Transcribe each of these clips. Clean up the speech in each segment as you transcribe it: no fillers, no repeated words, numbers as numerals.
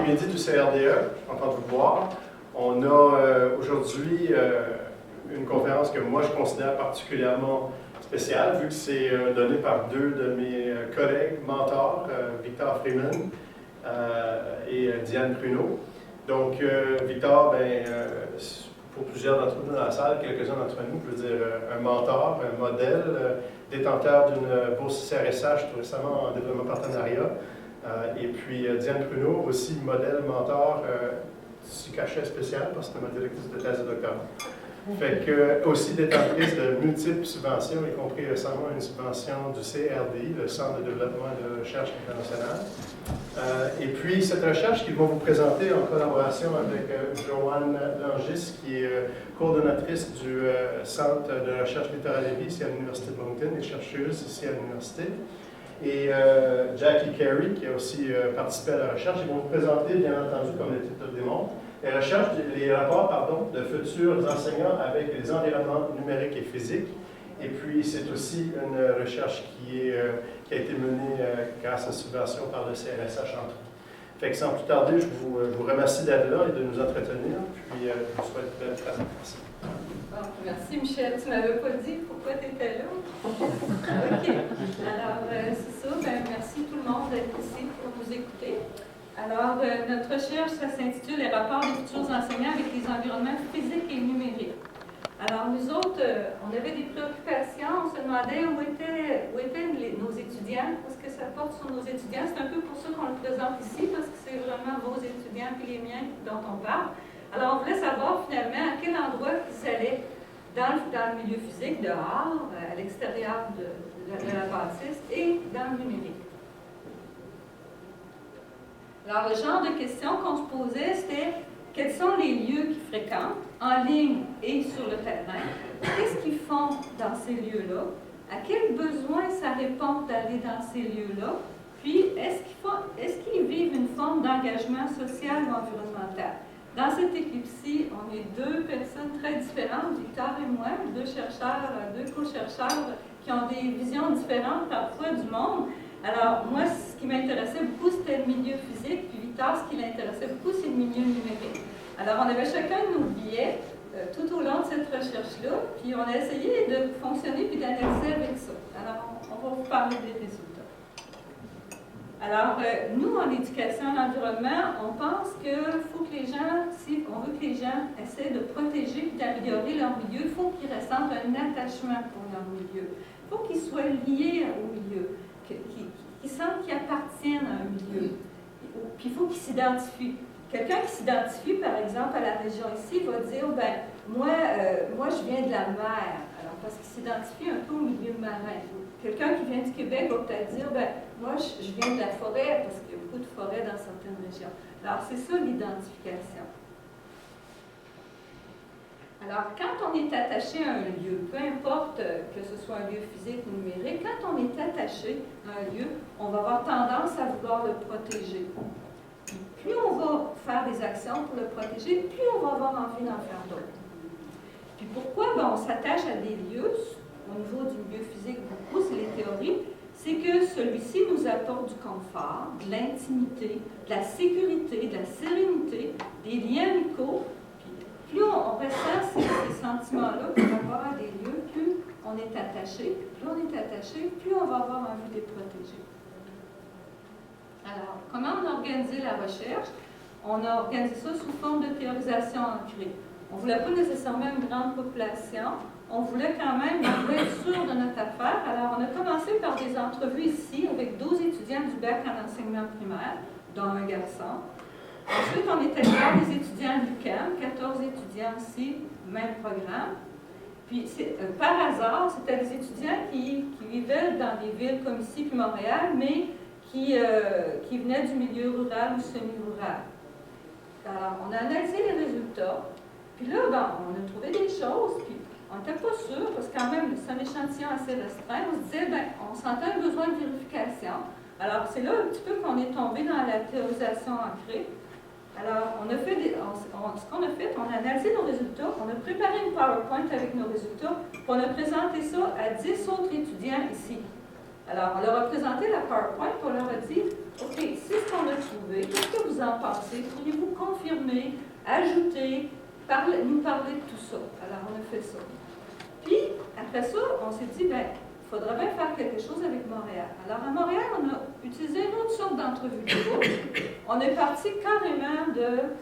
après-midi du CRDE, content de vous voir. On a aujourd'hui une conférence que moi je considère particulièrement spéciale, vu que c'est donné par deux de mes collègues, mentors, Victor Freeman et Diane Pruneau. Donc, Victor, pour plusieurs d'entre nous dans la salle, quelques-uns d'entre nous, je veux dire un mentor, un modèle, détenteur d'une bourse CRSH tout récemment en développement partenariat. Et puis Diane Pruneau, aussi modèle, mentor, si cachet spécial parce que c'est ma directrice de thèse de doctorat. Fait que, aussi détentrice de multiples subventions, y compris récemment une subvention du CRDI, le Centre de développement et de recherche internationale. Et puis cette recherche qu'ils vont vous présenter en collaboration avec Joanne Langis, qui est coordonnatrice du Centre de recherche Littoral Lévis ici à l'Université de Moncton et chercheuse ici à l'Université. Et Jackie Carey, qui a aussi participé à la recherche. Ils vont vous présenter, bien entendu, comme le titre le démontre, les rapports de futurs enseignants avec les environnements numériques et physiques. Et puis, c'est aussi une recherche qui a été menée grâce à subvention par le CRSH, entre autres. Fait que sans plus tarder, je vous remercie d'être là et de nous entretenir. Puis, je vous souhaite une belle présentation. Bon, merci Michel. Tu ne m'avais pas dit pourquoi tu étais là. OK. Alors, c'est ça. Merci tout le monde d'être ici pour nous écouter. Alors, notre recherche, ça s'intitule « Les rapports des futurs enseignants avec les environnements physiques et numériques ». Alors, nous autres, on avait des préoccupations, on se demandait où étaient nos étudiants, parce que ça porte sur nos étudiants. C'est un peu pour ça qu'on le présente ici, parce que c'est vraiment vos étudiants et les miens dont on parle. Alors, on voulait savoir finalement à quel endroit ils allaient dans le milieu physique, dehors, à l'extérieur de la bâtisse et dans le numérique. Alors, le genre de questions qu'on se posait, c'était quels sont les lieux qu'ils fréquentent, en ligne et sur le terrain? Qu'est-ce qu'ils font dans ces lieux-là? À quels besoins ça répond d'aller dans ces lieux-là? Puis, est-ce qu'ils vivent une forme d'engagement social ou environnemental? Dans cette équipe-ci, on est deux personnes très différentes, Victor et moi, deux co-chercheurs qui ont des visions différentes parfois du monde. Alors, moi, ce qui m'intéressait beaucoup, c'était le milieu physique, puis Victor, ce qui l'intéressait beaucoup, c'est le milieu numérique. Alors, on avait chacun nos billets tout au long de cette recherche-là, puis on a essayé de fonctionner puis d'analyser avec ça. Alors, on va vous parler des résultats. Alors, nous, en éducation à l'environnement, on pense qu'il faut que les gens, si on veut que les gens essaient de protéger et d'améliorer leur milieu, il faut qu'ils ressentent un attachement pour leur milieu. Il faut qu'ils soient liés au milieu, qu'ils sentent qu'ils appartiennent à un milieu. Puis il faut qu'ils s'identifient. Quelqu'un qui s'identifie, par exemple, à la région ici, va dire, moi, je viens de la mer. Alors, parce qu'il s'identifie un peu au milieu marin. Quelqu'un qui vient du Québec va peut-être dire, moi, je viens de la forêt, parce qu'il y a beaucoup de forêts dans certaines régions. Alors, c'est ça l'identification. Alors, quand on est attaché à un lieu, peu importe que ce soit un lieu physique ou numérique, quand on est attaché à un lieu, on va avoir tendance à vouloir le protéger. Plus on va faire des actions pour le protéger, plus on va avoir envie d'en faire d'autres. Puis pourquoi on s'attache à des lieux, au niveau du milieu physique beaucoup, c'est les théories, c'est que celui-ci nous apporte du confort, de l'intimité, de la sécurité, de la sérénité, des liens amicaux. Puis plus on ressent ces sentiments-là par rapport à des lieux, plus on est attaché. Plus on est attaché, plus on va avoir envie de les protéger. Alors, comment on a organisé la recherche? On a organisé ça sous forme de théorisation ancrée. On ne voulait pas nécessairement une grande population. On voulait quand même être sûr de notre affaire. Alors, on a commencé par des entrevues ici avec 12 étudiants du bac en enseignement primaire, dont un garçon. Ensuite, on est allé voir des étudiants du l'UQAM, 14 étudiants ici, même programme. Puis, par hasard, c'était des étudiants qui vivaient dans des villes comme ici, puis Montréal, mais qui venaient du milieu rural ou semi-rural. Alors, on a analysé les résultats. Puis là, on a trouvé des choses, puis on n'était pas sûr, parce que quand même, c'est un échantillon assez restreint. On se disait, on sentait un besoin de vérification. Alors, c'est là un petit peu qu'on est tombé dans la théorisation ancrée. Alors, ce qu'on a fait, on a analysé nos résultats, on a préparé une PowerPoint avec nos résultats, puis on a présenté ça à 10 autres étudiants ici. Alors, on leur a présenté la PowerPoint, on leur a dit, OK, c'est ce qu'on a trouvé, qu'est-ce que vous en pensez? Pourriez-vous confirmer, ajouter, nous parler de tout ça? Alors, on a fait ça. Puis, après ça, on s'est dit, bien, il faudra bien faire quelque chose avec Montréal. Alors, à Montréal, on a utilisé une autre sorte d'entrevue de groupe. On est parti carrément de...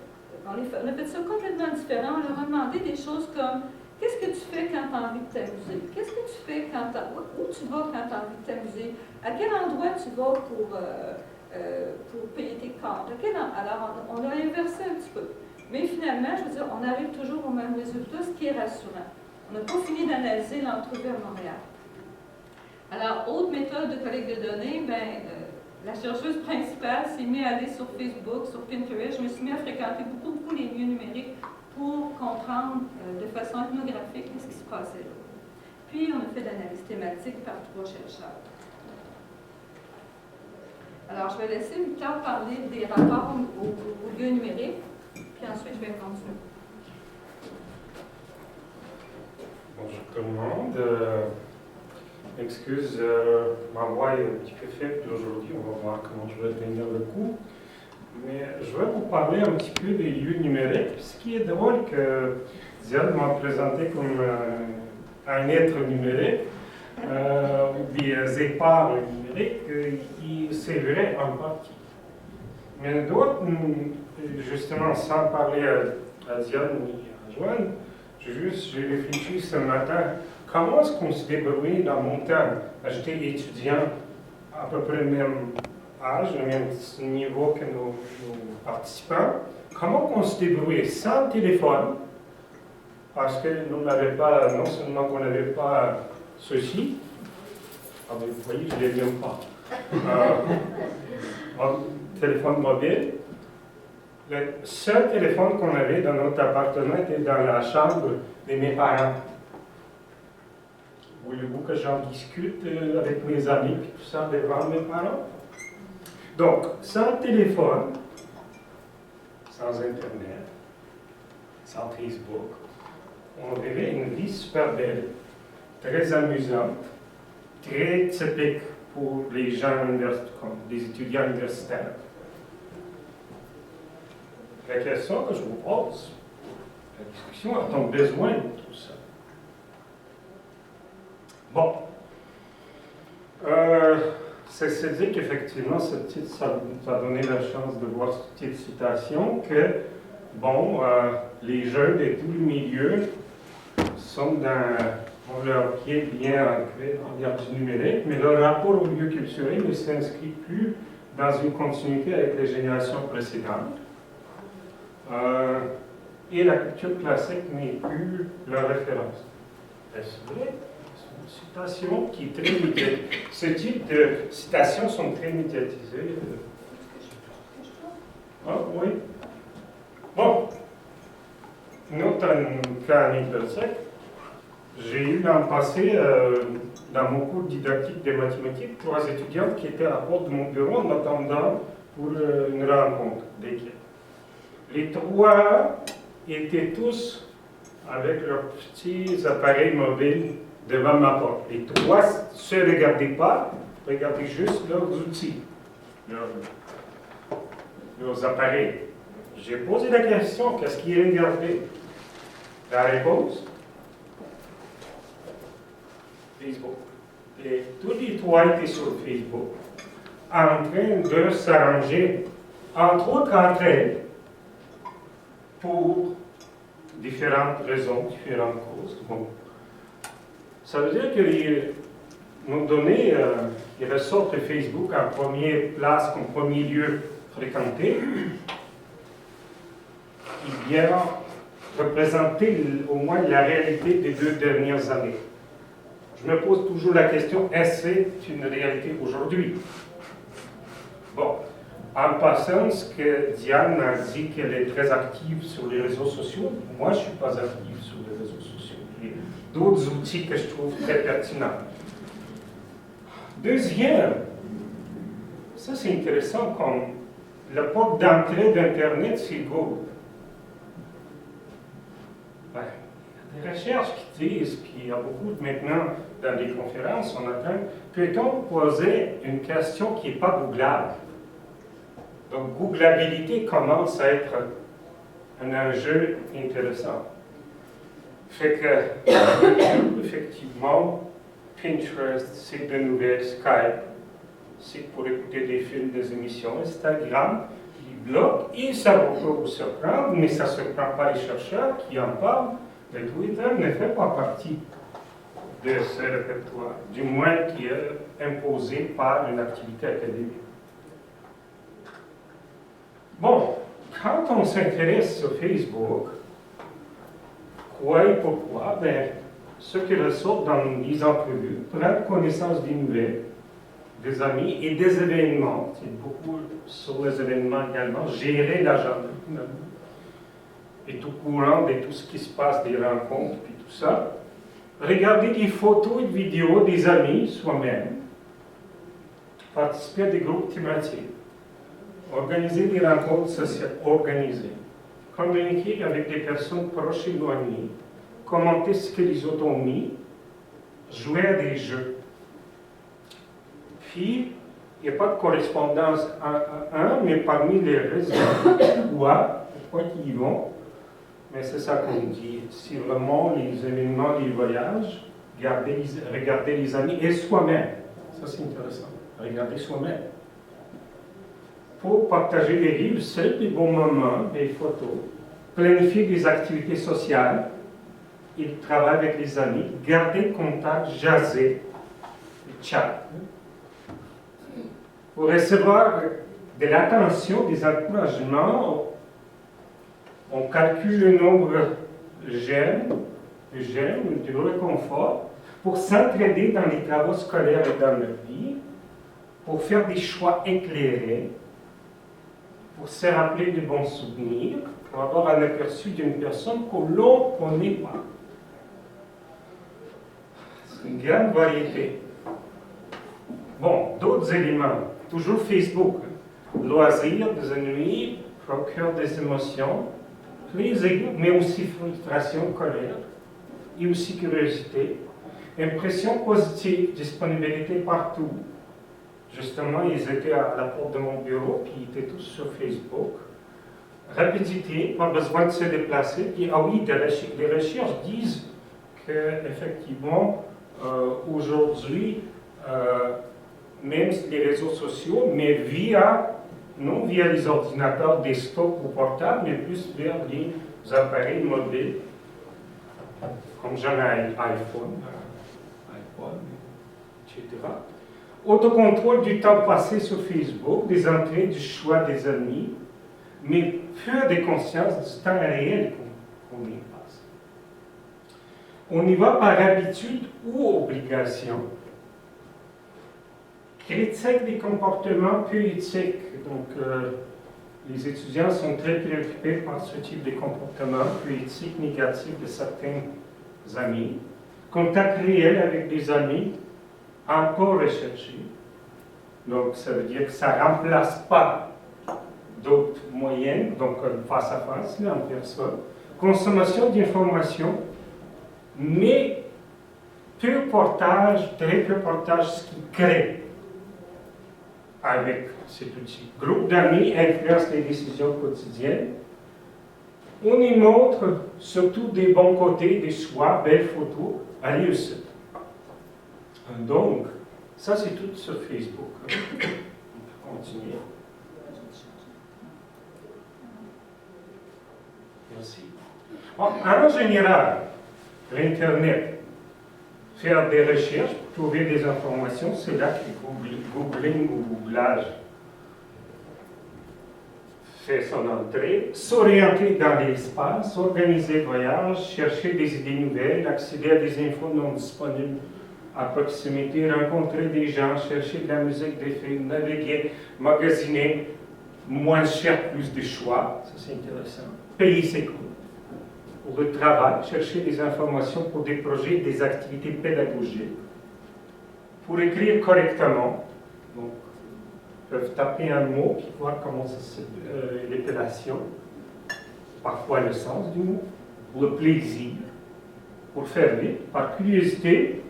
On a fait ça complètement différent. On leur a demandé des choses comme, qu'est-ce que tu fais quand tu as envie de t'amuser? Qu'est-ce que tu fais où tu vas quand tu as envie de t'amuser? À quel endroit tu vas pour payer tes comptes? Alors, on a inversé un petit peu. Mais finalement, je veux dire, on arrive toujours au même résultat, ce qui est rassurant. On n'a pas fini d'analyser l'entrevue à Montréal. Alors, autre méthode de collecte de données, la chercheuse principale s'est mise à aller sur Facebook, sur Pinterest. Je me suis mis à fréquenter beaucoup les lieux numériques pour comprendre de façon ethnographique ce qui se passait là. Puis, on a fait de l'analyse thématique par 3 chercheurs. Alors, je vais laisser Victor parler des rapports aux lieux numériques, puis ensuite, je vais continuer. Bonjour tout le monde. Excuse, ma voix est un petit peu faible aujourd'hui, on va voir comment je vais tenir le coup. Mais je vais vous parler un petit peu des lieux numériques. Ce qui est drôle que Diane m'a présenté comme un être numérique, ou des éparts numériques, c'est vrai en partie. Mais d'autres, justement, sans parler à Diane ni à Joanne, j'ai réfléchi ce matin. Comment est-ce qu'on se débrouille dans mon temps? J'étais étudiant à peu près le même âge, le même niveau que nos participants. Comment on se débrouille sans téléphone? Parce que nous n'avions pas, non seulement qu'on n'avait pas ceci, vous voyez, je ne l'ai même pas. Téléphone mobile. Le seul téléphone qu'on avait dans notre appartement était dans la chambre de mes parents. Voulez-vous que j'en discute avec mes amis et tout ça devant mes parents? Donc, sans téléphone, sans Internet, sans Facebook, on vivait une vie super belle, très amusante, très typique pour les gens comme les étudiants universitaires. La question que je vous pose, la discussion, a-t-on besoin de tout ça? Bon, c'est dit qu'effectivement, ce titre, ça nous a donné la chance de voir cette petite citation que, bon, les jeunes de tous les milieux sont ont leur pied bien ancré en l'ère du numérique, mais leur rapport au lieu culturel ne s'inscrit plus dans une continuité avec les générations précédentes. Et la culture classique n'est plus leur référence. Est-ce vrai? Citation qui est très médiatisée. Ce type de citations sont très médiatisées. Ah oui. Bon. Notre cas anecdotique, j'ai eu l'an passé, dans mon cours didactique de mathématiques, 3 étudiantes qui étaient à la porte de mon bureau en m'attendant pour une rencontre d'équipe. Les 3 étaient tous avec leurs petits appareils mobiles devant ma porte. Les 3 ne se regardaient pas, regardaient juste leurs outils, leurs appareils. J'ai posé la question, qu'est-ce qu'ils regardaient? La réponse? Facebook. Et tous les 3 étaient sur Facebook, en train de s'arranger, entre autres entre elles, pour différentes raisons, différentes causes. Bon. Ça veut dire que nos données, ils ressortent de Facebook en première place, comme premier lieu fréquenté. Il vient représenter au moins la réalité des 2 dernières années. Je me pose toujours la question, est-ce que c'est une réalité aujourd'hui? Bon, en passant, ce que Diane a dit qu'elle est très active sur les réseaux sociaux, moi je ne suis pas active sur les réseaux sociaux. Il y a d'autres outils que je trouve très pertinents. Deuxième, ça c'est intéressant, comme la porte d'entrée d'Internet, c'est Google. Ouais, des recherches qui disent, puis il y a beaucoup maintenant dans les conférences, on attend, peut-on poser une question qui n'est pas googlable? Donc, googlabilité commence à être un enjeu intéressant. Fait que YouTube, effectivement, Pinterest, site de nouvelles, Skype, site pour écouter des films, des émissions, Instagram, les blogs, et ça va vous surprendre, mais ça ne surprend pas les chercheurs qui en parlent. Mais Twitter ne fait pas partie de ce répertoire, du moins qui est imposé par une activité académique. Bon, quand on s'intéresse sur Facebook, quoi et pourquoi, ben, ce qui ressort dans les entrevues, prendre connaissance des nouvelles, des amis et des événements, c'est beaucoup sur les événements également, gérer l'agenda, et tout courant de tout ce qui se passe, des rencontres, puis tout ça. Regarder des photos et des vidéos des amis soi-même, participer à des groupes thématiques, organiser des rencontres sociales organisées, communiquer avec des personnes proches et éloignées, commenter ce que les autres ont mis, jouer à des jeux. Puis, il n'y a pas de correspondance un à un, mais parmi les raisons pourquoi ils y vont, mais c'est ça qu'on dit. Si vraiment les événements, les voyages, regarder les amis et soi-même. Ça, c'est intéressant. Regarder soi-même. Pour partager des livres, seuls des bons moments, des photos, planifier des activités sociales, il travaille avec les amis, garder contact, jaser, chat. Pour recevoir de l'attention, des encouragements, on calcule le nombre de j'aime, du réconfort, pour s'entraider dans les travaux scolaires et dans leur vie, pour faire des choix éclairés, pour se rappeler de bons souvenirs, pour avoir un aperçu d'une personne que l'on ne connaît pas. C'est une grande variété. Bon, d'autres éléments. Toujours Facebook. Loisirs, des ennuis, procure des émotions, plaisir, mais aussi frustration, colère, et aussi curiosité. Impression positive, disponibilité partout. Justement, ils étaient à la porte de mon bureau, puis ils étaient tous sur Facebook. Rapidité, pas besoin de se déplacer. Puis, ah oui, les recherches disent qu'effectivement, aujourd'hui, même les réseaux sociaux, mais non via les ordinateurs desktop ou portables, mais plus vers les appareils mobiles, comme j'en ai iPhone, etc. Autocontrôle du temps passé sur Facebook, des entrées, du choix des amis, mais peu de conscience du temps réel qu'on y passe. On y va par habitude ou obligation. Critique des comportements peu éthiques. Donc, les étudiants sont très préoccupés par ce type de comportement peu éthique, négatif de certains amis. Contact réel avec des amis, encore recherché. Donc, ça veut dire que ça ne remplace pas d'autres moyens, donc face à face, là, en personne. Consommation d'informations, mais peu portage, très peu portage, ce qui crée avec cet outil. Groupe d'amis influence les décisions quotidiennes. On y montre surtout des bons côtés, des choix, belles photos, à réussite. Donc, ça c'est tout sur Facebook. On peut continuer. Merci. Bon, en général, l'Internet, faire des recherches pour trouver des informations, c'est là que Googling ou Googlage fait son entrée. S'orienter dans l'espace, organiser le voyage, chercher des idées nouvelles, accéder à des infos non disponibles à proximité, rencontrer des gens, chercher de la musique, des films, naviguer, magasiner, moins cher, plus de choix, ça c'est intéressant. Payer ses coûts. Pour le travail, chercher des informations pour des projets, des activités pédagogiques. Pour écrire correctement, donc, ils peuvent taper un mot puis voir comment ça se l'épellation, parfois le sens du mot, le plaisir, pour faire vite, par curiosité,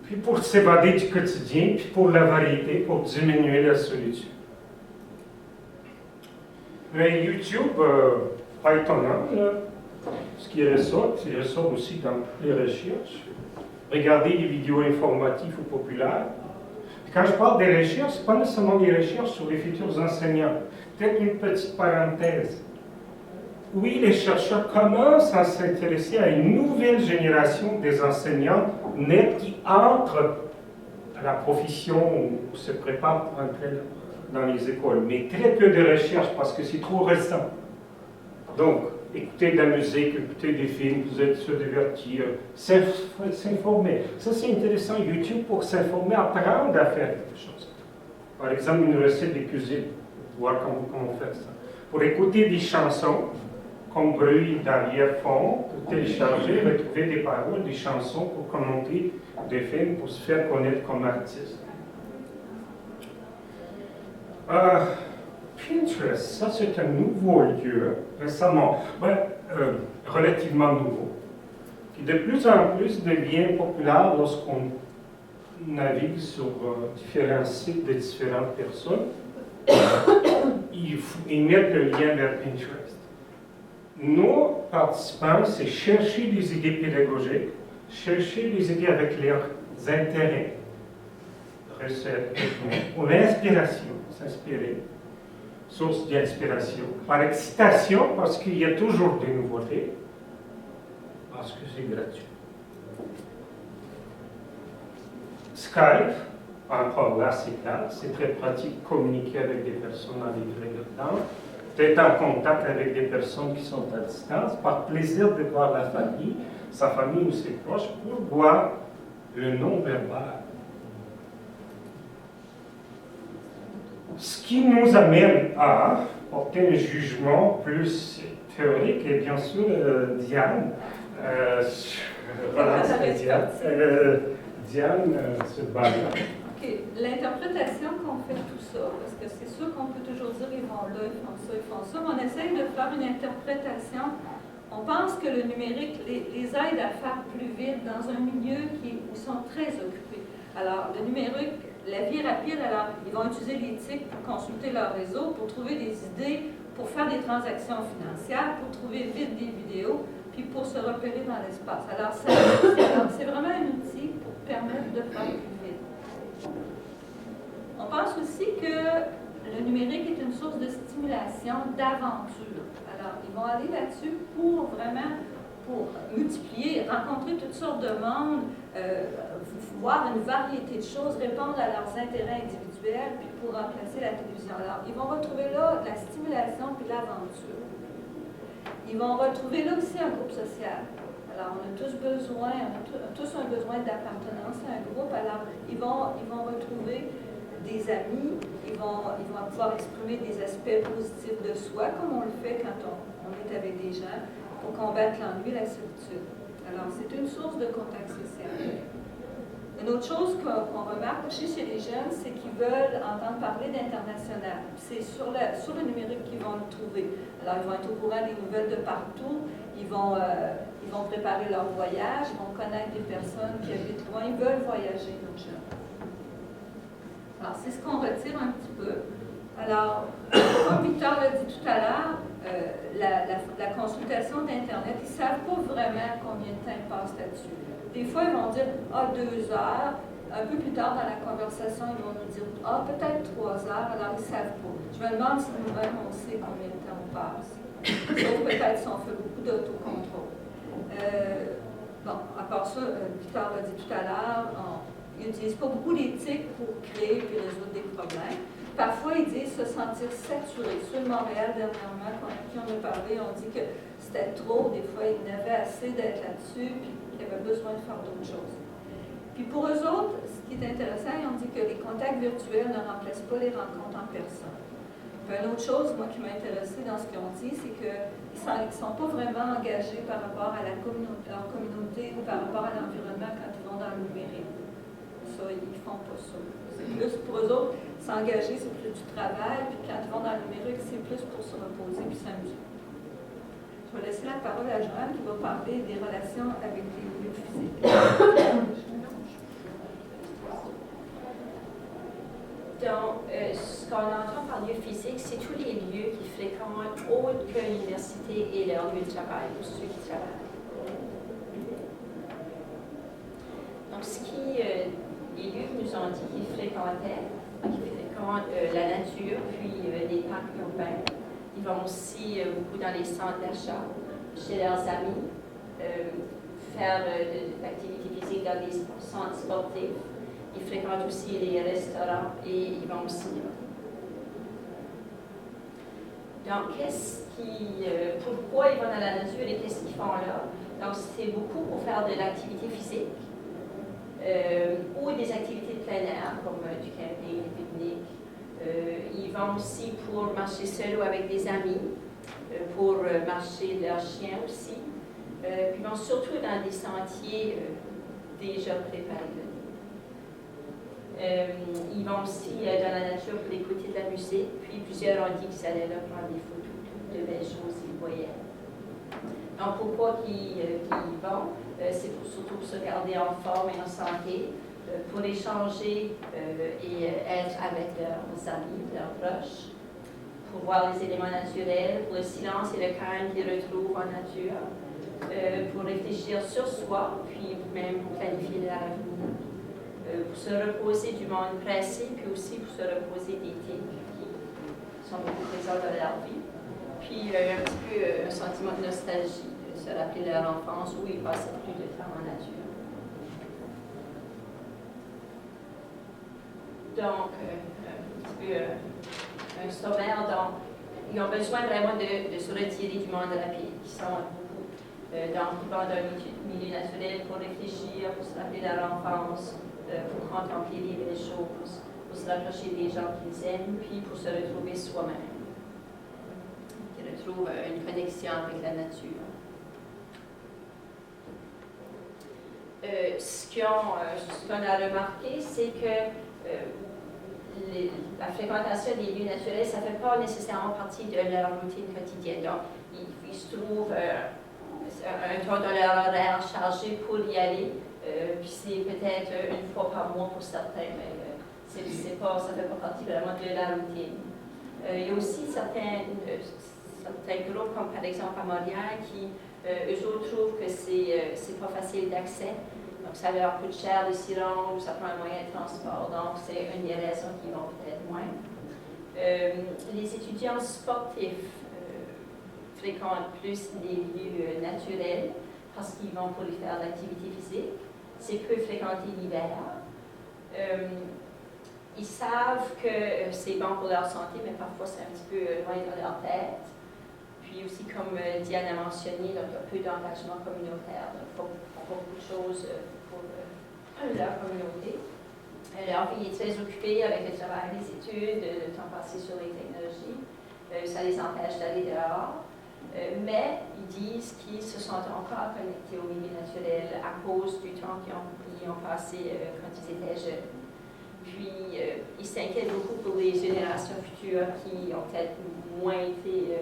puis pour s'évader du quotidien, puis pour la variété, pour diminuer la solitude. Mais YouTube, pas étonnant, là, ce qui ressort aussi dans les recherches. Regardez les vidéos informatives ou populaires. Quand je parle des recherches, ce n'est pas nécessairement des recherches sur les futurs enseignants. Peut-être une petite parenthèse. Oui, les chercheurs commencent à s'intéresser à une nouvelle génération des enseignants nés qui entrent à la profession ou se préparent pour entrer dans les écoles. Mais très peu de recherches parce que c'est trop récent. Donc, écouter de la musique, écouter des films, vous êtes se divertir, s'informer. Ça, c'est intéressant, YouTube, pour s'informer, apprendre à faire quelque chose. Par exemple, une recette de cuisine, voir comment faire ça. Pour écouter des chansons, comme bruit d'arrière-fond, pour télécharger, retrouver des paroles, des chansons pour commenter des films, pour se faire connaître comme artiste. Pinterest, ça c'est un nouveau lieu, récemment, relativement nouveau, qui de plus en plus devient populaire lorsqu'on navigue sur différents sites de différentes personnes. Ils mettent le lien vers Pinterest. Nos participants, c'est chercher des idées pédagogiques, chercher des idées avec leurs intérêts, recettes, ou l'inspiration, s'inspirer, source d'inspiration, par excitation, parce qu'il y a toujours des nouveautés, parce que c'est gratuit. Skype, encore là, c'est clair, c'est très pratique de communiquer avec des personnes à livrer de temps, d'être en contact avec des personnes qui sont à distance, par plaisir de voir la famille, sa famille ou ses proches, pour voir le non-verbal. Ce qui nous amène à porter un jugement plus théorique, et bien sûr, Diane, voilà, c'est Diane. Diane, se bat là. Okay. L'interprétation qu'on fait tout ça, parce que c'est sûr qu'on peut toujours dire ils vont là, ils font ça, mais on essaye de faire une interprétation. On pense que le numérique les aide à faire plus vite dans un milieu où ils sont très occupés. Alors, le numérique, la vie est rapide, alors ils vont utiliser l'éthique pour consulter leur réseau, pour trouver des idées, pour faire des transactions financières, pour trouver vite des vidéos, puis pour se repérer dans l'espace. Alors, c'est vraiment un outil pour permettre de faire plus vite. On pense aussi que le numérique est une source de stimulation, d'aventure. Alors, ils vont aller là-dessus pour multiplier, rencontrer toutes sortes de monde, voir une variété de choses, répondre à leurs intérêts individuels, puis pour remplacer la télévision. Alors, ils vont retrouver là la stimulation puis l'aventure. Ils vont retrouver là aussi un groupe social. Alors, on a tous un besoin d'appartenance à un groupe. Alors, ils vont retrouver des amis, ils vont pouvoir exprimer des aspects positifs de soi, comme on le fait quand on est avec des gens, pour combattre l'ennui et la solitude. Alors, c'est une source de contact social. Une autre chose qu'on remarque aussi chez les jeunes, c'est qu'ils veulent entendre parler d'international. C'est sur le numérique qu'ils vont le trouver. Alors, ils vont être au courant des nouvelles de partout, ils vont préparer leur voyage, ils vont connaître des personnes qui habitent loin, ils veulent voyager, nos jeunes. Alors, c'est ce qu'on retire un petit peu. Alors, comme Victor l'a dit tout à l'heure, la consultation d'Internet, ils ne savent pas vraiment combien de temps ils passent là-dessus. Des fois, ils vont dire « 2 heures ». Un peu plus tard dans la conversation, ils vont nous dire « peut-être 3 heures ». Alors, ils ne savent pas. Je me demande si nous-mêmes, on sait combien de temps on passe. Sauf peut-être si on fait beaucoup d'autocontrôle. À part ça, Victor l'a dit tout à l'heure, ils n'utilisent pas beaucoup l'éthique pour créer et résoudre des problèmes. Parfois, ils disent se sentir saturés. Sur Montréal, dernièrement, à qui on a parlé, on dit que c'était trop. Des fois, ils n'avaient assez d'être là-dessus, puis qu'ils avaient besoin de faire d'autres choses. Puis pour eux autres, ce qui est intéressant, ils ont dit que les contacts virtuels ne remplacent pas les rencontres en personne. Puis une autre chose, moi, qui m'a intéressée dans ce qu'ils ont dit, c'est qu'ils ne sont pas vraiment engagés par rapport à leur communauté ou par rapport à l'environnement quand ils vont dans le numérique. Ça, ils ne font pas ça. C'est plus pour eux autres, s'engager, c'est plus du travail, puis quand ils vont dans le numérique, c'est plus pour se reposer puis s'amuser. Je vais laisser la parole à Joanne qui va parler des relations avec les milieux physiques. Donc, ce qu'on entend par lieu physique, c'est tous les lieux qui fréquentent autre que l'université et leur lieu de travail, pour ceux qui travaillent. Donc, ce qui, les lieux qui nous ont dit qu'ils fréquentaient, qui fréquentent la nature, puis les parcs urbains. Ils vont aussi beaucoup dans les centres d'achat, chez leurs amis, faire de l'activité physique dans des centres sportifs. Ils fréquentent aussi les restaurants et ils vont au cinéma. Donc, pourquoi ils vont dans la nature et qu'est-ce qu'ils font là? Donc, c'est beaucoup pour faire de l'activité physique ou des activités de plein air, comme du camping, des pique-niques. Ils vont aussi pour marcher seuls ou avec des amis, pour marcher leurs chiens aussi. Puis ils vont surtout dans des sentiers déjà préparés. Ils vont aussi dans la nature pour écouter de la musique. Puis plusieurs ont dit qu'ils allaient là prendre des photos, toutes de belles choses qu'ils voyaient. Donc pourquoi ils vont? C'est surtout pour se garder en forme et en santé, pour échanger et être avec leurs amis, leurs proches, pour voir les éléments naturels, pour le silence et le calme qu'ils retrouvent en nature, pour réfléchir sur soi, puis même pour planifier l'avenir. Pour se reposer du monde pressé, puis aussi pour se reposer des types qui sont beaucoup présents dans leur vie. Puis un petit peu un sentiment de nostalgie, de se rappeler leur enfance où ils passaient plus de temps en nature. Donc, un petit peu un sommaire. Donc, ils ont besoin vraiment de se retirer du monde rapide, qui sont beaucoup. Donc, ils vont dans un milieu naturel pour réfléchir, pour se rappeler leur enfance, pour contempler les belles choses, pour se rapprocher des gens qu'ils aiment, puis pour se retrouver soi-même, qui retrouve une connexion avec la nature. Ce qu'on a remarqué, c'est que la fréquentation des lieux naturels, ça ne fait pas nécessairement partie de leur routine quotidienne. Donc, ils se trouvent un temps dans leur horaire chargé pour y aller. Puis c'est peut-être une fois par mois pour certains, mais ça ne fait pas partie vraiment de la routine. Il y a aussi certains groupes, comme par exemple à Montréal, qui, eux autres, trouvent que c'est pas facile d'accès. Donc ça leur coûte cher de s'y rendre, ou ça prend un moyen de transport. Donc c'est une des raisons qui vont peut-être moins. Les étudiants sportifs fréquentent plus les lieux naturels parce qu'ils vont pour y faire de l'activité physique. C'est peu fréquenté l'hiver. Ils savent que c'est bon pour leur santé, mais parfois c'est un petit peu loin dans leur tête. Puis aussi, comme Diane a mentionné, donc, il y a peu d'engagement communautaire. Donc, il faut beaucoup de choses pour leur communauté. Leur vie est très occupée avec le travail, les études, le temps passé sur les technologies. Ça les empêche d'aller dehors. Mais ils disent qu'ils se sentent encore connectés au milieu naturel à cause du temps qu'ils ont passé quand ils étaient jeunes. Puis, ils s'inquiètent beaucoup pour les générations futures qui ont peut-être moins été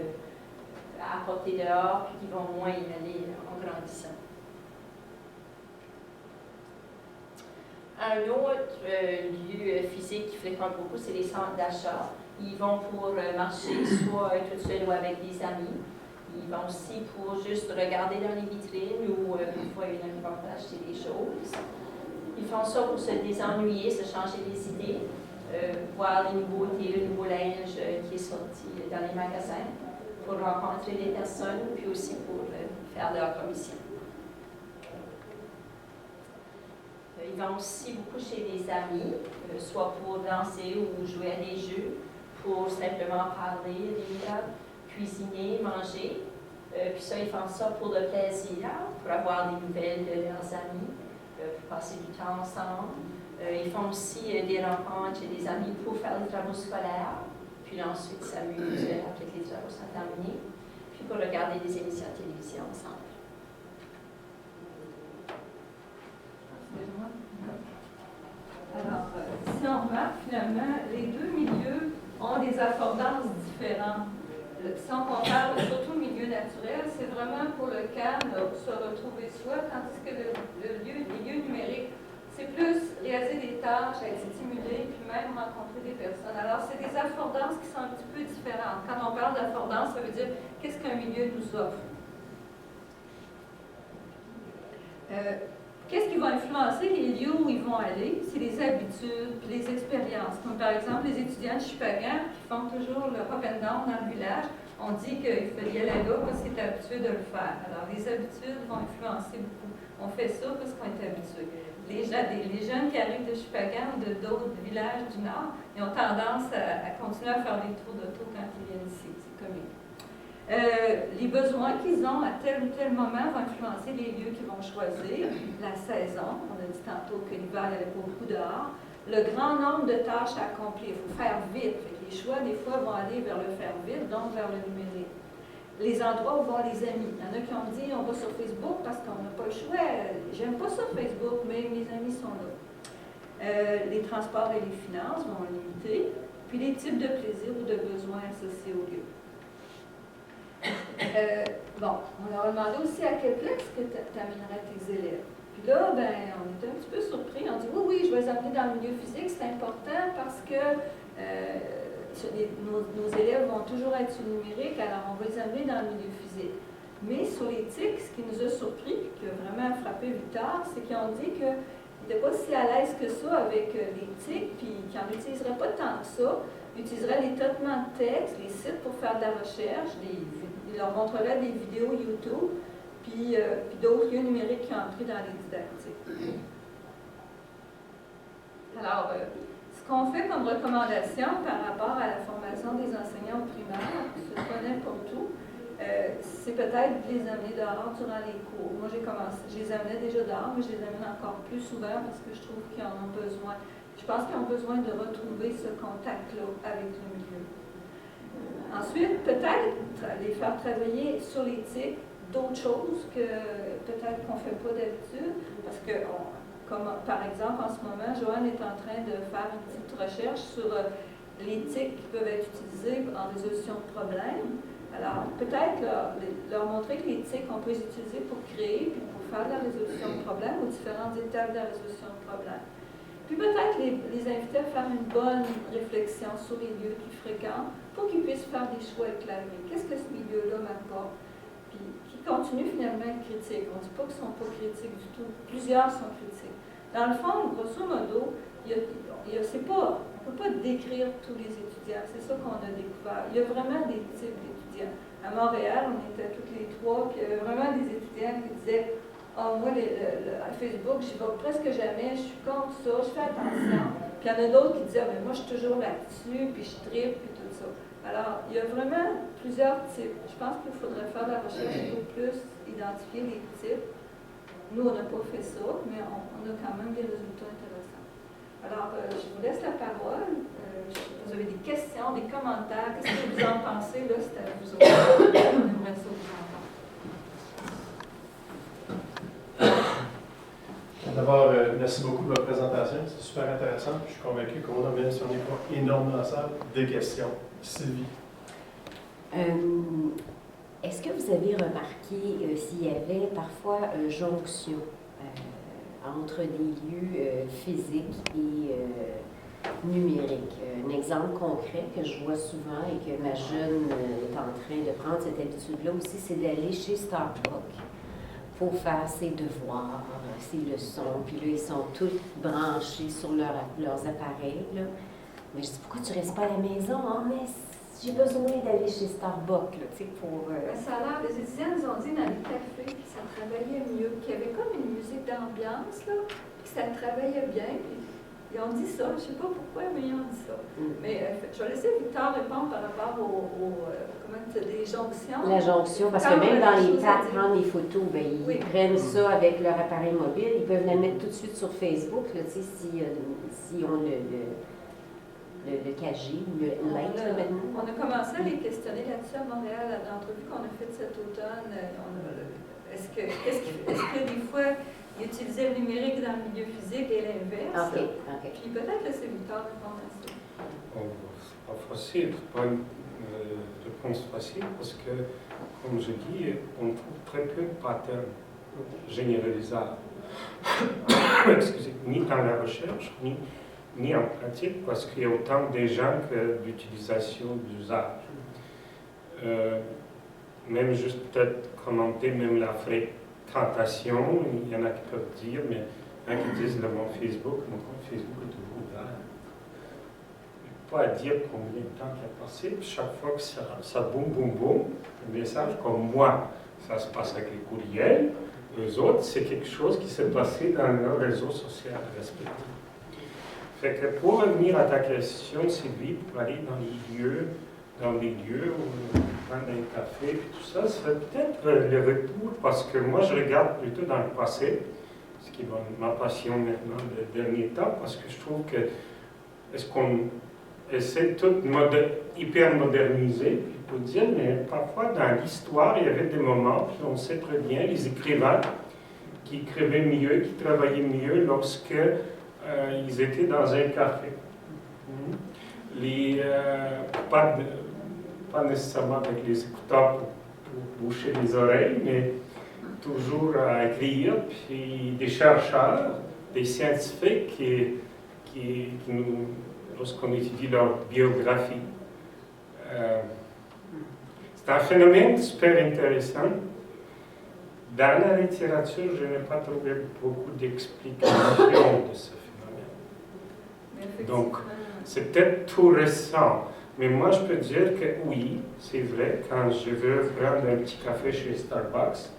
apportées dehors, puis qui vont moins y aller en grandissant. Un autre lieu physique qu'ils fréquentent beaucoup, c'est les centres d'achat. Ils vont pour marcher, soit tout seuls ou avec des amis. Ils vont aussi pour juste regarder dans les vitrines ou une fois une amie va acheter des choses. Ils font ça pour se désennuyer, se changer les idées, voir les nouveautés, le nouveau linge qui est sorti dans les magasins, pour rencontrer des personnes, puis aussi pour faire leur commission. Ils vont aussi beaucoup chez des amis, soit pour danser ou jouer à des jeux, pour simplement parler, rire, cuisiner, manger. Puis ça, ils font ça pour le plaisir, pour avoir des nouvelles de leurs amis, pour passer du temps ensemble. Ils font aussi des rencontres chez des amis pour faire des travaux scolaires, puis ensuite s'amusent après que les travaux sont terminés, puis pour regarder des émissions de télévision ensemble. Alors, si on remarque, finalement, les deux milieux ont des affordances différentes. Si on compare surtout le milieu naturel, c'est vraiment pour le calme, se retrouver soi, tandis que les lieux numériques, c'est plus réaliser des tâches, être stimulé, puis même rencontrer des personnes. Alors, c'est des affordances qui sont un petit peu différentes. Quand on parle d'affordance, ça veut dire qu'est-ce qu'un milieu nous offre. Qu'est-ce qui va influencer les lieux où ils vont aller? C'est les habitudes, puis les expériences. Comme par exemple, les étudiants de Chupagan qui font toujours le up and down dans le village, on dit qu'il faut y aller là parce qu'ils étaient habitués de le faire. Alors, les habitudes vont influencer beaucoup. On fait ça parce qu'on est habitué. Les jeunes qui arrivent de Chupagan ou d'autres villages du Nord, ils ont tendance à continuer à faire des tours d'auto quand ils viennent ici. C'est comique. Les besoins qu'ils ont à tel ou tel moment vont influencer les lieux qu'ils vont choisir, la saison, on a dit tantôt que l'hiver, il n'y avait pas beaucoup dehors, le grand nombre de tâches à accomplir, il faut faire vite, les choix des fois vont aller vers le faire vite, donc vers le numérique. Les endroits où voir les amis, il y en a qui ont dit on va sur Facebook parce qu'on n'a pas le choix, j'aime pas ça Facebook, mais mes amis sont là. Les transports et les finances vont limiter, puis les types de plaisirs ou de besoins associés au lieu. On leur a demandé aussi à quelle place que tu amènerais tes élèves. Puis là, on était un petit peu surpris. On dit oui, je vais les amener dans le milieu physique, c'est important parce que nos élèves vont toujours être sur le numérique, alors on va les amener dans le milieu physique. Mais sur l'éthique, ce qui nous a surpris, qui a vraiment frappé Victor, c'est qu'ils ont dit qu'ils n'étaient pas si à l'aise que ça avec l'éthique, puis qu'ils n'en utiliseraient pas tant que ça. Ils utiliseraient les traitements de texte, les sites pour faire de la recherche, ils leur montreraient des vidéos YouTube, puis d'autres lieux numériques qui ont entré dans les didactiques. Alors, ce qu'on fait comme recommandation par rapport à la formation des enseignants au primaire, qui se connaît pour tout, c'est peut-être de les amener dehors durant les cours. Moi, je les amenais déjà dehors, mais je les amène encore plus souvent parce que je trouve qu'ils en ont besoin. Je pense qu'ils ont besoin de retrouver ce contact-là avec le milieu. Ensuite, peut-être les faire travailler sur l'éthique d'autres choses que peut-être qu'on ne fait pas d'habitude, parce que, comme par exemple en ce moment, Joanne est en train de faire une petite recherche sur l'éthique qui peuvent être utilisées en résolution de problèmes. Alors, peut-être leur montrer que l'éthique, on peut les utiliser pour créer puis pour faire de la résolution de problèmes aux différentes étapes de la résolution de problèmes. Puis peut-être les inviter à faire une bonne réflexion sur les lieux qu'ils fréquentent pour qu'ils puissent faire des choix éclairés. Qu'est-ce que ce milieu-là m'apporte? Puis qu'ils continuent finalement à être critiques. On ne dit pas qu'ils ne sont pas critiques du tout. Plusieurs sont critiques. Dans le fond, grosso modo, on ne peut pas décrire tous les étudiants. C'est ça qu'on a découvert. Il y a vraiment des types d'étudiants. À Montréal, on était toutes les trois, puis il y avait vraiment des étudiants qui disaient moi, à Facebook, j'y vais presque jamais, je suis contre ça, je fais attention. Puis il y en a d'autres qui disent mais moi, je suis toujours là-dessus, puis je tripe, puis tout ça. Alors, il y a vraiment plusieurs types. Je pense qu'il faudrait faire de la recherche pour plus identifier les types. Nous, on n'a pas fait ça, mais on a quand même des résultats intéressants. Alors, je vous laisse la parole. Vous avez des questions, des commentaires. Qu'est-ce que vous en pensez? Là, c'est à vous autres. On aimerait ça vous entendre. D'abord, merci beaucoup de votre présentation. C'est super intéressant. Je suis convaincu qu'on a, même si on n'est pas énorme dans la salle, des questions. Sylvie. Est-ce que vous avez remarqué s'il y avait parfois jonction entre des lieux physiques et numériques? Un exemple concret que je vois souvent et que ma jeune est en train de prendre cette habitude-là aussi, c'est d'aller chez Starbucks pour faire ses devoirs, ses leçons. Puis là, ils sont tous branchés sur leurs appareils. Là. Mais je dis, pourquoi tu ne restes pas à la maison? Ah, mais j'ai besoin d'aller chez Starbucks, là, tu sais, pour... Ça a l'air, les étudiants nous ont dit dans les cafés que ça travaillait mieux, qu'il y avait comme une musique d'ambiance, là, que ça travaillait bien. Puis ils ont dit ça, je ne sais pas pourquoi, mais ils ont dit ça. Mais je vais laisser Victor répondre par rapport des jonctions. La jonction, parce que même dans les pattes, prendre les photos, ils prennent ça avec leur appareil mobile, ils peuvent la mettre tout de suite sur Facebook, là, tu sais, si on le KG, le like, maintenant. On a commencé à les questionner là-dessus à Montréal, à l'entrevue qu'on a faite cet automne. Est-ce que des fois, ils utilisaient le numérique dans le milieu physique et l'inverse? OK. Puis peut-être laisser Victor répondre à ça. C'est pas facile. réponse facile parce que, comme je dis, on trouve très peu de patterns généralisables. Excusez, ni dans la recherche, ni en pratique, parce qu'il y a autant de gens que d'utilisation, d'usage. Même juste peut-être commenter même la fréquentation, il y en a qui peuvent dire, mais il y en a qui disent mon compte Facebook est toujours ouvert. Pas à dire combien de temps il a passé, puis chaque fois que ça boum, boum, boum, le message comme moi, ça se passe avec les courriels, eux autres, c'est quelque chose qui s'est passé dans leur réseau social respectif. Fait que pour revenir à ta question, Sylvie, pour aller dans les lieux où prendre un café et tout ça, serait peut-être le retour, parce que moi je regarde plutôt dans le passé, ce qui est ma passion maintenant des derniers temps, parce que je trouve que est-ce qu'on essaie de tout hyper moderniser, puis pour dire, mais parfois dans l'histoire, il y avait des moments, puis on sait très bien, les écrivains qui écrivaient mieux, qui travaillaient mieux lorsque ils étaient dans un café. Pas nécessairement avec les écouteurs pour boucher les oreilles, mais toujours à écrire, puis des chercheurs, des scientifiques qui nous, lorsqu'on étudie leur biographie. C'est un phénomène super intéressant. Dans la littérature, je n'ai pas trouvé beaucoup d'explications de ce phénomène. Donc, c'est peut-être tout récent. Mais moi, je peux dire que oui, c'est vrai, quand je veux prendre un petit café chez Starbucks,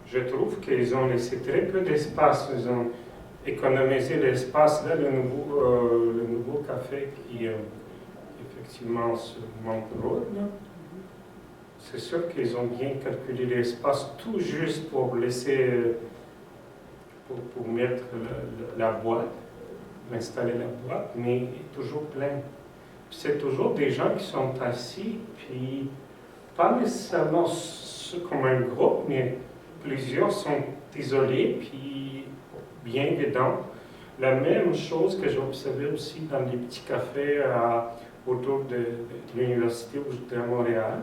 je trouve qu'ils ont laissé très peu d'espace. Ils ont économisé l'espace. Là, le nouveau café qui, effectivement, se montre drôle. C'est sûr qu'ils ont bien calculé l'espace tout juste pour laisser, pour mettre la boîte, installer la boîte, mais il est toujours plein. C'est toujours des gens qui sont assis, puis pas nécessairement comme un groupe, mais plusieurs sont isolés, puis bien dedans. La même chose que j'ai observé aussi dans les petits cafés autour de l'université où j'étais à Montréal.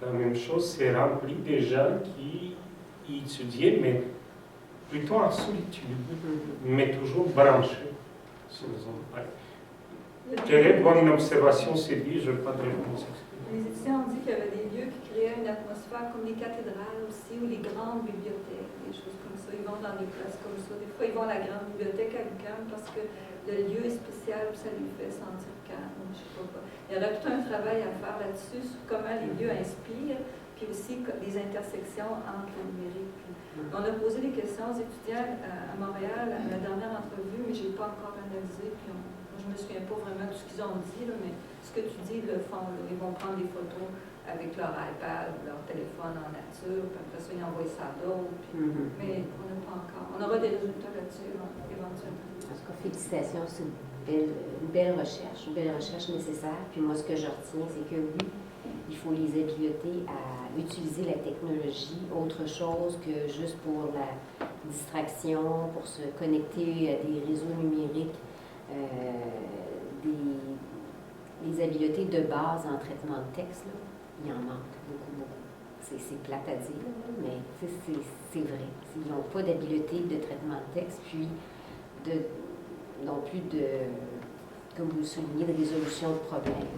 La même chose, c'est rempli des gens qui étudiaient, mais plutôt en solitude, mais toujours branchés sur les oreilles. Quelle est bonne observation, Sylvie? Je n'ai pas de réponse. Les étudiants ont dit qu'il y avait des lieux qui créaient une atmosphère comme les cathédrales aussi, ou les grandes bibliothèques, des choses comme ça. Ils vont dans des places comme ça. Des fois, ils vont à la grande bibliothèque à l'UQAM parce que le lieu est spécial, ça les fait sentir calme. Je sais pas. Il y aurait tout un travail à faire là-dessus, sur comment les lieux inspirent, puis aussi les intersections entre le numérique. On a posé des questions aux étudiants à Montréal à la dernière entrevue, mais je n'ai pas encore analysé, puis je ne me souviens pas vraiment de ce qu'ils ont dit, là, mais ce que tu dis, le fond, là, ils vont prendre des photos avec leur iPad ou leur téléphone en nature, puis après ça, ils envoient ça à d'autres. Mais on n'a pas encore. On aura des résultats là-dessus éventuellement. En tout cas, félicitations, c'est une belle recherche nécessaire. Puis moi, ce que je retiens, c'est que oui, il faut les habiliter à utiliser la technologie, autre chose que juste pour la distraction, pour se connecter à des réseaux numériques. Les habiletés de base en traitement de texte, là, il en manque beaucoup. C'est plate à dire, mais c'est vrai. Ils n'ont pas d'habileté de traitement de texte, puis non plus de, comme vous le soulignez, de résolution de problèmes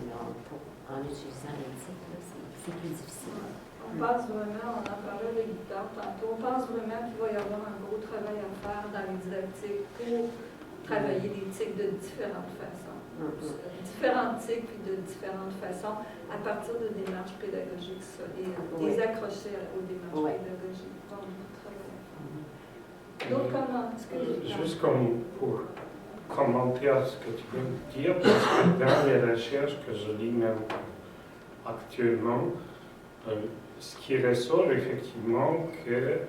en utilisant l'éthique. C'est plus difficile. On pense vraiment, on en parlait avec Guitare tantôt, on pense vraiment qu'il va y avoir un gros travail à faire dans les didactiques pour travailler l'éthique de différentes façons. Différentes types et de différentes façons à partir de démarches pédagogiques solides, des accrochés aux démarches pédagogiques. D'autres commentaires? Juste comme pour commenter à ce que tu viens de dire, parce que dans les recherches que je lis même actuellement, ce qui ressort effectivement que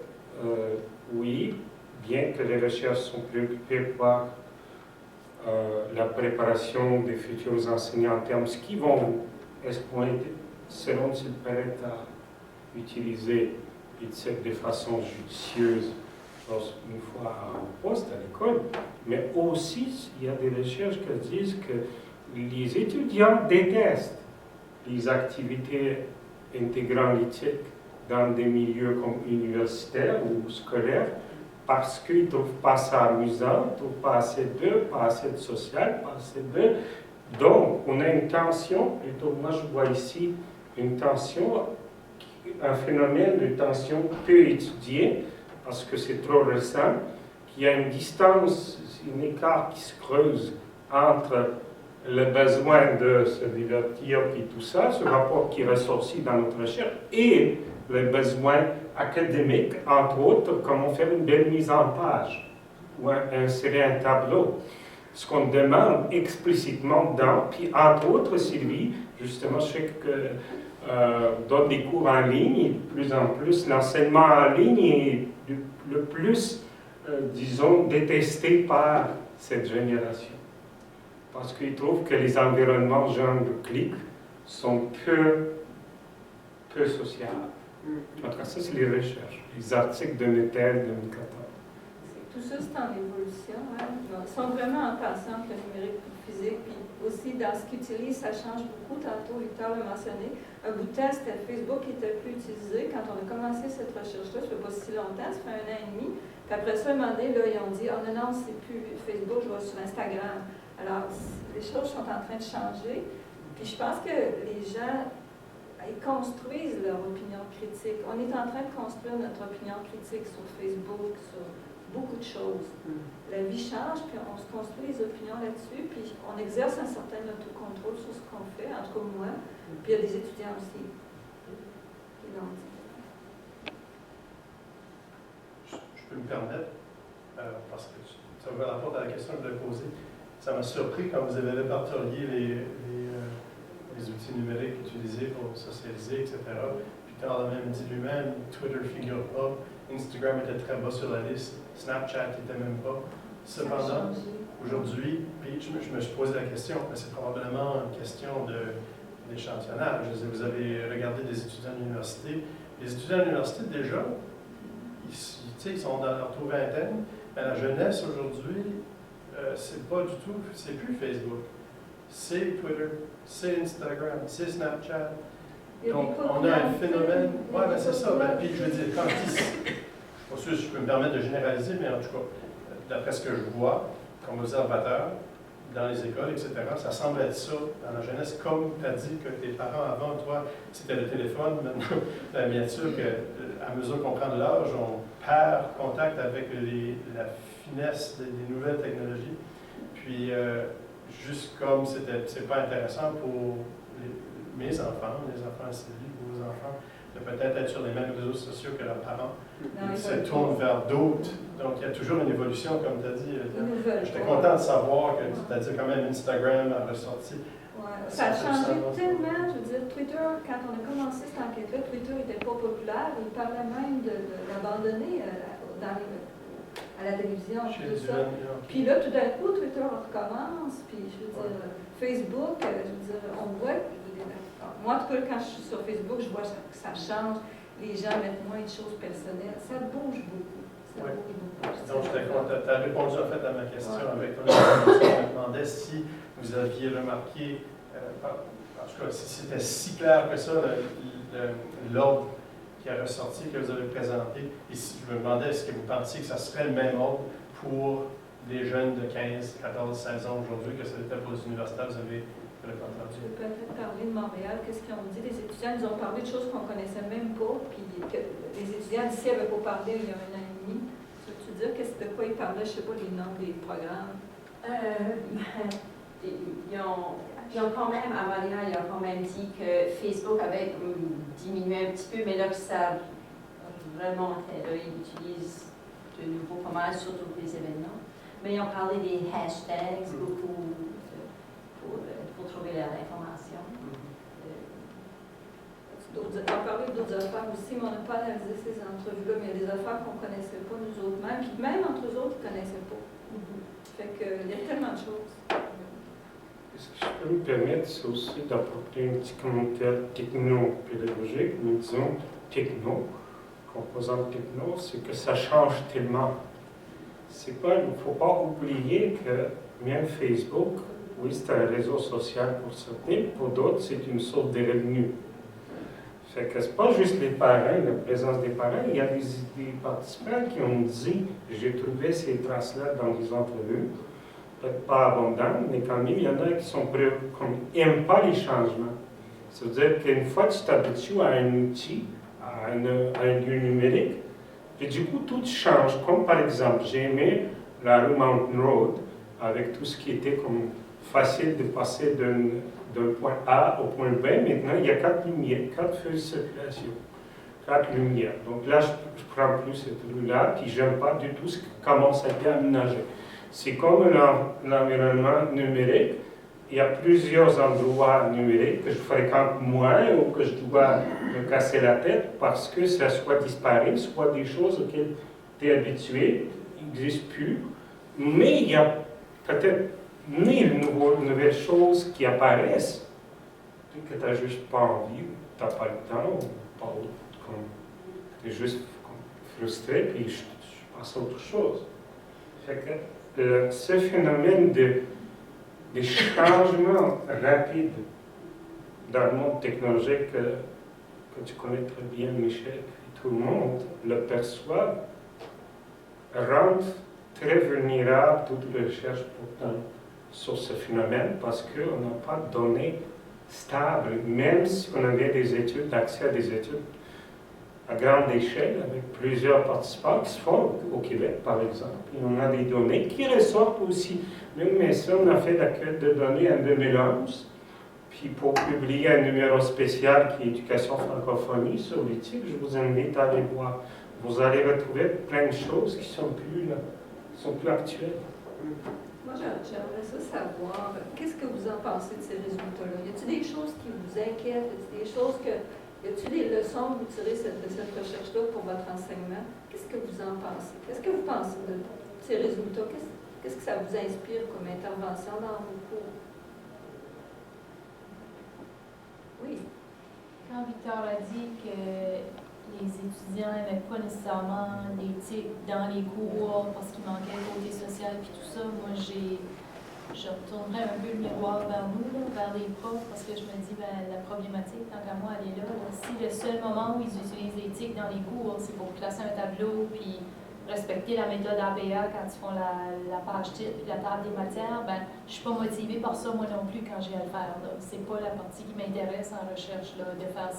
oui, bien que les recherches sont préoccupées par la préparation des futurs enseignants en termes de ce qu'ils vont, selon s'ils paraît à utiliser l'éthique de façon judicieuse une fois en poste à l'école, mais aussi il y a des recherches qui disent que les étudiants détestent les activités intégrant l'éthique dans des milieux comme universitaires ou scolaires parce qu'ils ne trouvent pas ça amusant, ne trouvent pas assez pas assez de social, pas assez de... Donc, on a une tension, plutôt moi je vois ici une tension, un phénomène de tension peu étudié, parce que c'est trop récent, qu'il y a une distance, un écart qui se creuse entre le besoin de se divertir et tout ça, ce rapport qui est ressorti dans notre recherche, et les besoins académiques, entre autres, comment faire une belle mise en page ou insérer un tableau. Ce qu'on demande explicitement dans, puis entre autres, Sylvie, justement, je sais que donne des cours en ligne, et de plus en plus, l'enseignement en ligne est le plus, disons, détesté par cette génération. Parce qu'ils trouvent que les environnements genre de clic sont peu sociables. En tout cas, ça, c'est les recherches, les articles de Nettel 2014. Tout ça, c'est en évolution. Hein? Ils sont vraiment en tension avec le numérique et le physique. Puis aussi, dans ce qu'ils utilisent, ça change beaucoup. Tantôt, Victor l'a mentionné. Un bout de temps, c'était Facebook qui était plus utilisé. Quand on a commencé cette recherche-là, ça fait pas si longtemps, ça fait 1 an et demi. Puis après ça, un moment donné, là, ils ont dit « Oh non, non, c'est plus Facebook, je vais sur Instagram. » Alors, les choses sont en train de changer. Puis je pense que les gens, ils construisent leur opinion critique. On est en train de construire notre opinion critique sur Facebook, sur beaucoup de choses. La vie change, puis on se construit les opinions là-dessus, puis on exerce un certain autocontrôle sur ce qu'on fait, en tout cas moi, puis il y a des étudiants aussi qui l'ont dit. Je peux me permettre, parce que ça ouvre la porte à la question que je voulais poser. Ça m'a surpris quand vous avez répertorié les outils numériques utilisés pour socialiser, etc. Puis Carl a même dit lui-même, Twitter ne figure pas, Instagram était très bas sur la liste, Snapchat n'était même pas. Cependant, aujourd'hui, puis je me suis posé la question, mais c'est probablement une question d'échantillonnage. Vous avez regardé des étudiants de l'université. Les étudiants de l'université, déjà, ils sont dans leur taux vingtaine, mais la jeunesse aujourd'hui, c'est pas du tout, c'est plus Facebook. C'est Twitter, c'est Instagram, c'est Snapchat. Donc, on a un phénomène. Oui, ben c'est ça. Ben, puis je veux dire, quand je suis pas sûr si je peux me permettre de généraliser, mais en tout cas, d'après ce que je vois comme observateur dans les écoles, etc., ça semble être ça dans la jeunesse, comme tu as dit que tes parents avant, toi, c'était le téléphone. Maintenant, bien sûr qu'à mesure qu'on prend de l'âge, on perd contact avec la finesse des nouvelles technologies. Puis, juste comme c'est pas intéressant pour mes enfants, les enfants à Sylvie, vos enfants, de peut-être être sur les mêmes réseaux sociaux que leurs parents. Ils se tournent vers d'autres. Donc, il y a toujours une évolution, comme tu as dit. J'étais content de savoir que tu as dit quand même Instagram a ressorti. Ouais, ça a changé tellement. Je veux dire, Twitter, quand on a commencé cette enquête-là, Twitter n'était pas populaire. Il parlait même de l'abandonner à la télévision, tout ça. Puis là, tout d'un coup, Twitter recommence. Puis, je veux dire, Facebook, je veux dire, on voit... Moi, en tout cas, quand je suis sur Facebook, je vois que ça change. Les gens mettent moins de choses personnelles. Ça bouge beaucoup. Ça bouge beaucoup. Donc, tu as répondu en fait à ma question avec ton information. Je me demandais si vous aviez remarqué, en tout cas, si c'était si clair que ça, l'ordre qui a ressorti, que vous avez présenté. Et si je me demandais, est-ce que vous pensiez que ça serait le même ordre pour les jeunes de 15, 14, 16 ans aujourd'hui que c'était pour les universitaires? Vous avez entendu? Je peux peut-être parler de Montréal. Qu'est-ce qu'ils ont dit? Les étudiants nous ont parlé de choses qu'on ne connaissait même pas, puis que les étudiants d'ici n'avaient pas parlé il y a 1 an et demi. Veux-tu dire de quoi ils parlaient? Je ne sais pas les noms des programmes. Ils ont quand même, à Montréal, ils ont quand même dit que Facebook avait diminué un petit peu, mais là que ça remontait, là, ils utilisent de nouveau pas mal, surtout pour les événements. Mais ils ont parlé des hashtags beaucoup pour trouver l'information. On a parlé d'autres affaires aussi, mais on n'a pas analysé ces entrevues-là, mais il y a des affaires qu'on ne connaissait pas nous autres mêmes, puis même entre eux autres, ils ne connaissaient pas. Fait qu'il y a tellement de choses. Est-ce que je peux me permettre, c'est aussi d'apporter un petit commentaire techno-pédagogique, mais disons techno, composante techno, c'est que ça change tellement. Il ne faut pas oublier que même Facebook oui, c'est un réseau social pour certains, pour d'autres, c'est une source de revenus. Fait que c'est pas juste les parents, la présence des parents, il y a des participants qui ont dit, j'ai trouvé ces traces-là dans les entrevues, peut-être pas abondantes, mais quand même, il y en a qui sont n'aiment pas les changements. Ça veut dire qu'une fois que tu t'habitues à un outil, à un lieu numérique, et du coup, tout change. Comme par exemple, j'ai aimé la rue Mountain Road, avec tout ce qui était comme facile de passer d'un point A au point B. Maintenant, il y a 4 lumières, 4 feux de circulation, 4 lumières. Donc là, je prends plus cette rue-là, puis j'aime pas du tout comment ça a été aménagé. C'est comme l'environnement numérique. Il y a plusieurs endroits numériques que je fréquente moins ou que je dois me casser la tête parce que ça soit disparu, soit des choses auxquelles tu es habitué, n'existent plus. Mais il y a peut-être mille nouvelles choses qui apparaissent que tu n'as juste pas envie, tu n'as pas le temps, tu es juste frustré, puis je passe à autre chose. Fait que, ce phénomène des changements rapides dans le monde technologique que tu connais très bien, Michel, et tout le monde le perçoit, rend très vulnérable toute recherche pourtant sur ce phénomène parce qu'on n'a pas de données stables, même si on avait des études, accès à des études à grande échelle avec plusieurs participants qui se font au Québec, par exemple. Et on a des données qui ressortent aussi. Mais ça, on a fait la quête de données en 2011. Puis pour publier un numéro spécial qui est Éducation francophonie sur l'éthique, je vous invite à aller voir. Vous allez retrouver plein de choses qui sont plus actuelles. Moi, j'aimerais ça savoir, qu'est-ce que vous en pensez de ces résultats-là? Y a-t-il des choses qui vous inquiètent? Y a-t-il des choses que... Y a-t-il des leçons que vous tirez de cette recherche-là pour votre enseignement? Qu'est-ce que vous en pensez? Qu'est-ce que vous pensez de ces résultats? Qu'est-ce que ça vous inspire comme intervention dans vos cours? Oui. Quand Victor a dit que les étudiants n'aimaient pas nécessairement l'éthique dans les cours parce qu'il manquait le côté social et tout ça, moi je retournerais un peu le miroir vers nous, là, vers les profs, parce que je me dis, ben, la problématique, tant qu'à moi, elle est là. Si le seul moment où ils utilisent l'éthique dans les cours, c'est pour classer un tableau, puis respecter la méthode APA quand ils font la page titre, puis la table des matières, ben, je suis pas motivée par ça, moi non plus, quand j'ai à le faire. C'est pas la partie qui m'intéresse en recherche, là, de faire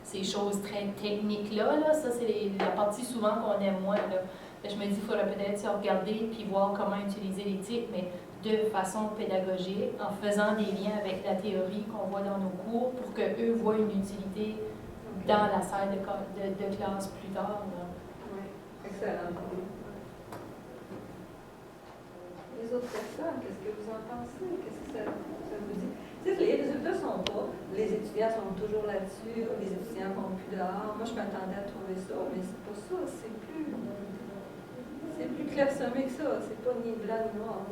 ces choses très techniques-là. Là. Ça, c'est la partie souvent qu'on aime moins. Là. Je me dis, il faudrait peut-être se regarder puis voir comment utiliser l'éthique, mais de façon pédagogique, en faisant des liens avec la théorie qu'on voit dans nos cours pour qu'eux voient une utilité dans la salle de classe plus tard. Là. Oui, excellent. Les autres personnes, qu'est-ce que vous en pensez? Qu'est-ce que ça vous dit? Tu sais, les résultats sont pas, les étudiants sont toujours là-dessus, les étudiants vont plus dehors. Moi, je m'attendais à trouver ça, mais c'est pas ça, c'est plus clairsemé que ça, c'est pas ni blanc ni noir.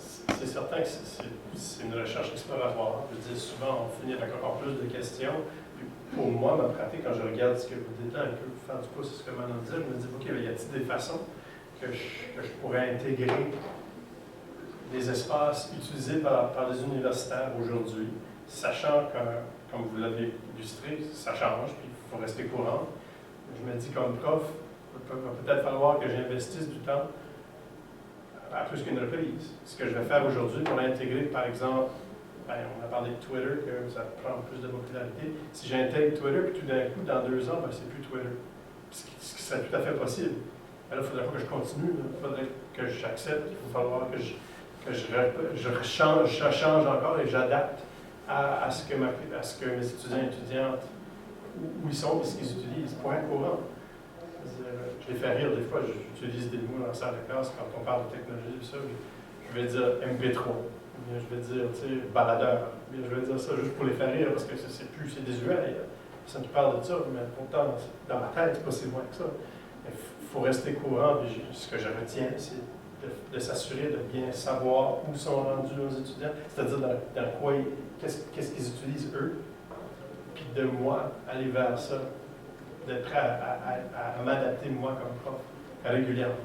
C'est certain que c'est une recherche exploratoire. Je veux dire, souvent, on finit avec encore plus de questions. Puis pour moi, ma pratique, quand je regarde ce que vous dites là, un peu faire du pouce sur ce que Manon dit, je me dis, OK, y a-t-il des façons que je pourrais intégrer des espaces utilisés par les universitaires aujourd'hui, sachant que, comme vous l'avez illustré, ça change, puis il faut rester courant. Je me dis, comme prof, il va peut-être falloir que j'investisse du temps à plus qu'une reprise. Ce que je vais faire aujourd'hui pour l'intégrer, par exemple, on a parlé de Twitter, que ça prend plus de popularité. Si j'intègre Twitter, puis tout d'un coup, dans 2 ans, c'est plus Twitter. Ce qui serait tout à fait possible. Mais là, il faudrait pas que je continue. Il faudrait que j'accepte. Il va falloir que je change encore et j'adapte à ce que mes étudiants et étudiantes, où ils sont et ce qu'ils utilisent. Point courant. Je les fais rire des fois, j'utilise des mots dans la salle de classe quand on parle de technologie, tout ça. Je vais dire MP3, bien je vais dire, baladeur. Bien je vais dire ça juste pour les faire rire parce que c'est désuet. Personne qui parle de ça, mais pourtant, dans ma tête, c'est pas si loin que ça. Il faut rester courant, puis ce que je retiens, c'est de s'assurer de bien savoir où sont rendus nos étudiants, c'est-à-dire dans quoi, qu'est-ce qu'ils utilisent eux, puis de moi, aller vers ça. D'être prêt à m'adapter, moi, comme prof, régulièrement.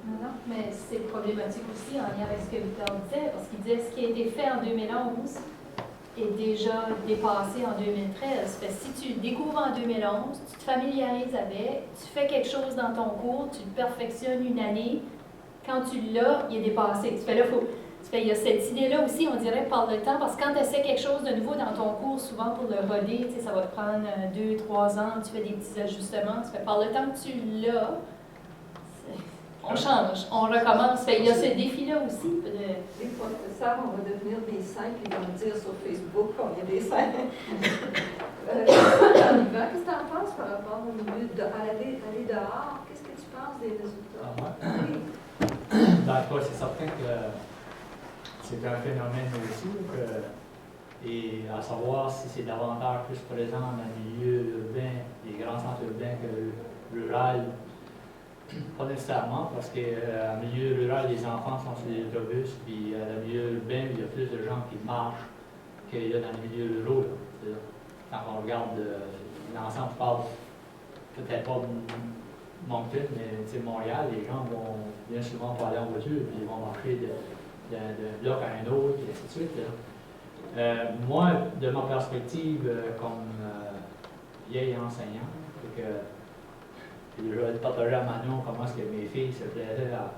Non, mais c'est problématique aussi en lien avec ce que Victor disait, parce qu'il disait ce qui a été fait en 2011 est déjà dépassé en 2013. Fait que si tu le découvres en 2011, tu te familiarises avec, tu fais quelque chose dans ton cours, tu le perfectionnes une année, quand tu l'as, il est dépassé. Tu fais là, il y a cette idée-là aussi, on dirait, par le temps, parce que quand tu essaies quelque chose de nouveau dans ton cours, souvent pour le roder, ça va te prendre 2-3 ans, tu fais des petits ajustements. Tu fais par le temps que tu l'as, on change, on recommence. Fait, il y a ce défi-là aussi. Les professeurs, on va devenir des saints, puis ils vont dire sur Facebook qu'on est des saints. Yvan, qu'est-ce que tu en penses par rapport au milieu aller dehors? Qu'est-ce que tu penses des résultats? Oui. Dans le cas, c'est certain que c'est un phénomène aussi, et à savoir si c'est davantage plus présent dans les milieux urbains, les grands centres urbains que rural. Pas nécessairement, parce qu'en milieu rural, les enfants sont sur les autobus, puis en milieu urbain, il y a plus de gens qui marchent qu'il y a dans les milieux ruraux. Quand on regarde l'ensemble, je parle peut-être pas Moncton, mais Montréal, les gens vont bien souvent pour aller en voiture, puis ils vont marcher d'un bloc à un autre, et ainsi de suite. Moi, de ma perspective, comme vieil enseignant, c'est que je vais partager à Manon comment est-ce que mes filles se plaisaient à...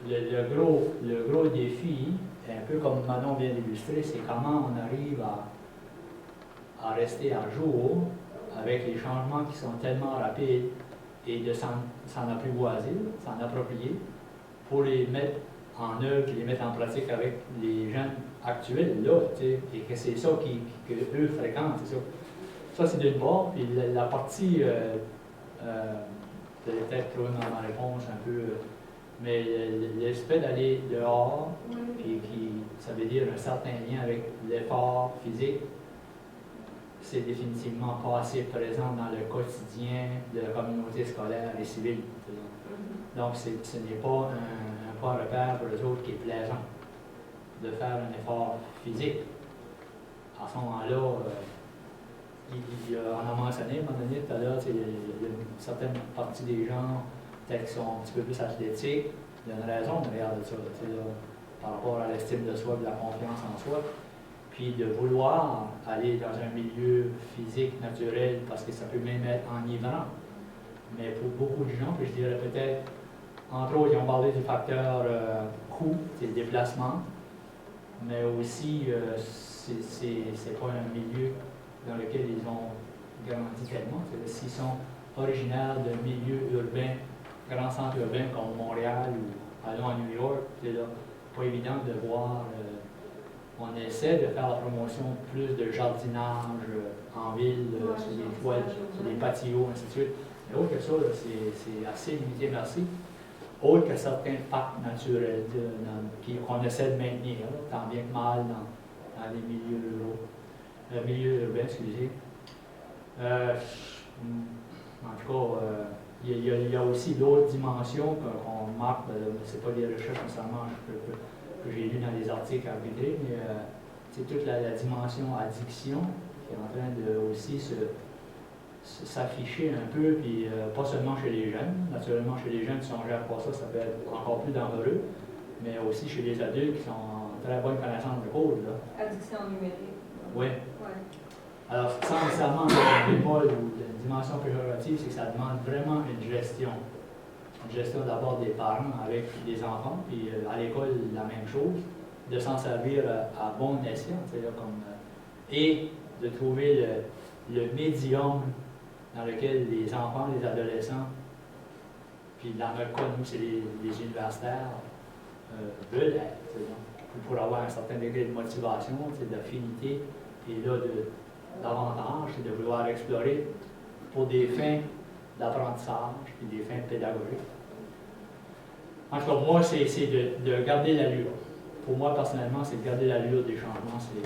Le gros défi, un peu comme Manon vient d'illustrer, c'est comment on arrive à rester à jour avec les changements qui sont tellement rapides et de s'en apprivoiser, s'en approprier, pour les mettre en œuvre, les mettre en pratique avec les jeunes actuels, là, et que c'est ça que eux fréquentent, c'est ça. Ça, c'est d'une part, puis la partie... peut-être trop dans ma réponse un peu, mais l'aspect d'aller dehors, puis ça veut dire un certain lien avec l'effort physique, c'est définitivement pas assez présent dans le quotidien de la communauté scolaire et civile. Donc, ce n'est pas un point repère pour les autres qui est plaisant de faire un effort physique. À ce moment-là, on a mentionné, à un moment donné, tout à l'heure, il y a une certaine partie des gens, peut-être qui sont un petit peu plus athlétiques, il y a une raison derrière de ça, par rapport à l'estime de soi et la confiance en soi. Puis de vouloir aller dans un milieu physique, naturel, parce que ça peut même être enivrant. Mais pour beaucoup de gens, puis je dirais peut-être, entre autres, ils ont parlé du facteur coût, c'est le déplacement, mais aussi, c'est pas un milieu dans lequel ils ont grandi tellement. S'ils sont originaires de milieux urbains, grands centres urbains comme Montréal ou allons à New York, c'est pas évident de voir. On essaie de faire la promotion plus de jardinage en ville, sur des toiles, sur des patios, ainsi de suite. Mais autre que ça, c'est assez limité, merci. Autre que certains parcs naturels qu'on essaie de maintenir, tant bien que mal dans les milieux ruraux. Milieu urbain, excusez. En tout cas, il y a aussi d'autres dimensions qu'on marque, ce n'est pas des recherches nécessairement que j'ai lues dans les articles à Vidré, mais c'est toute la dimension addiction qui est en train de aussi s'afficher un peu, puis pas seulement chez les jeunes. Naturellement, chez les jeunes, si on ne gère pas ça, ça peut être encore plus dangereux, mais aussi chez les adultes qui sont en très bonne connaissance de cause. Addiction numérique. Oui. Alors, sans nécessairement un bémol ou une dimension péjorative, c'est que ça demande vraiment une gestion. Une gestion d'abord des parents avec les enfants, puis à l'école, la même chose, de s'en servir à bon escient, et de trouver le médium dans lequel les enfants, les adolescents, puis dans notre cas, nous, c'est les universitaires, veulent être, pour avoir un certain degré de motivation, d'affinité, et là, davantage, c'est de vouloir explorer pour des fins d'apprentissage et des fins pédagogiques. En tout cas, moi, c'est de garder l'allure. Pour moi, personnellement, c'est de garder l'allure des changements. C'est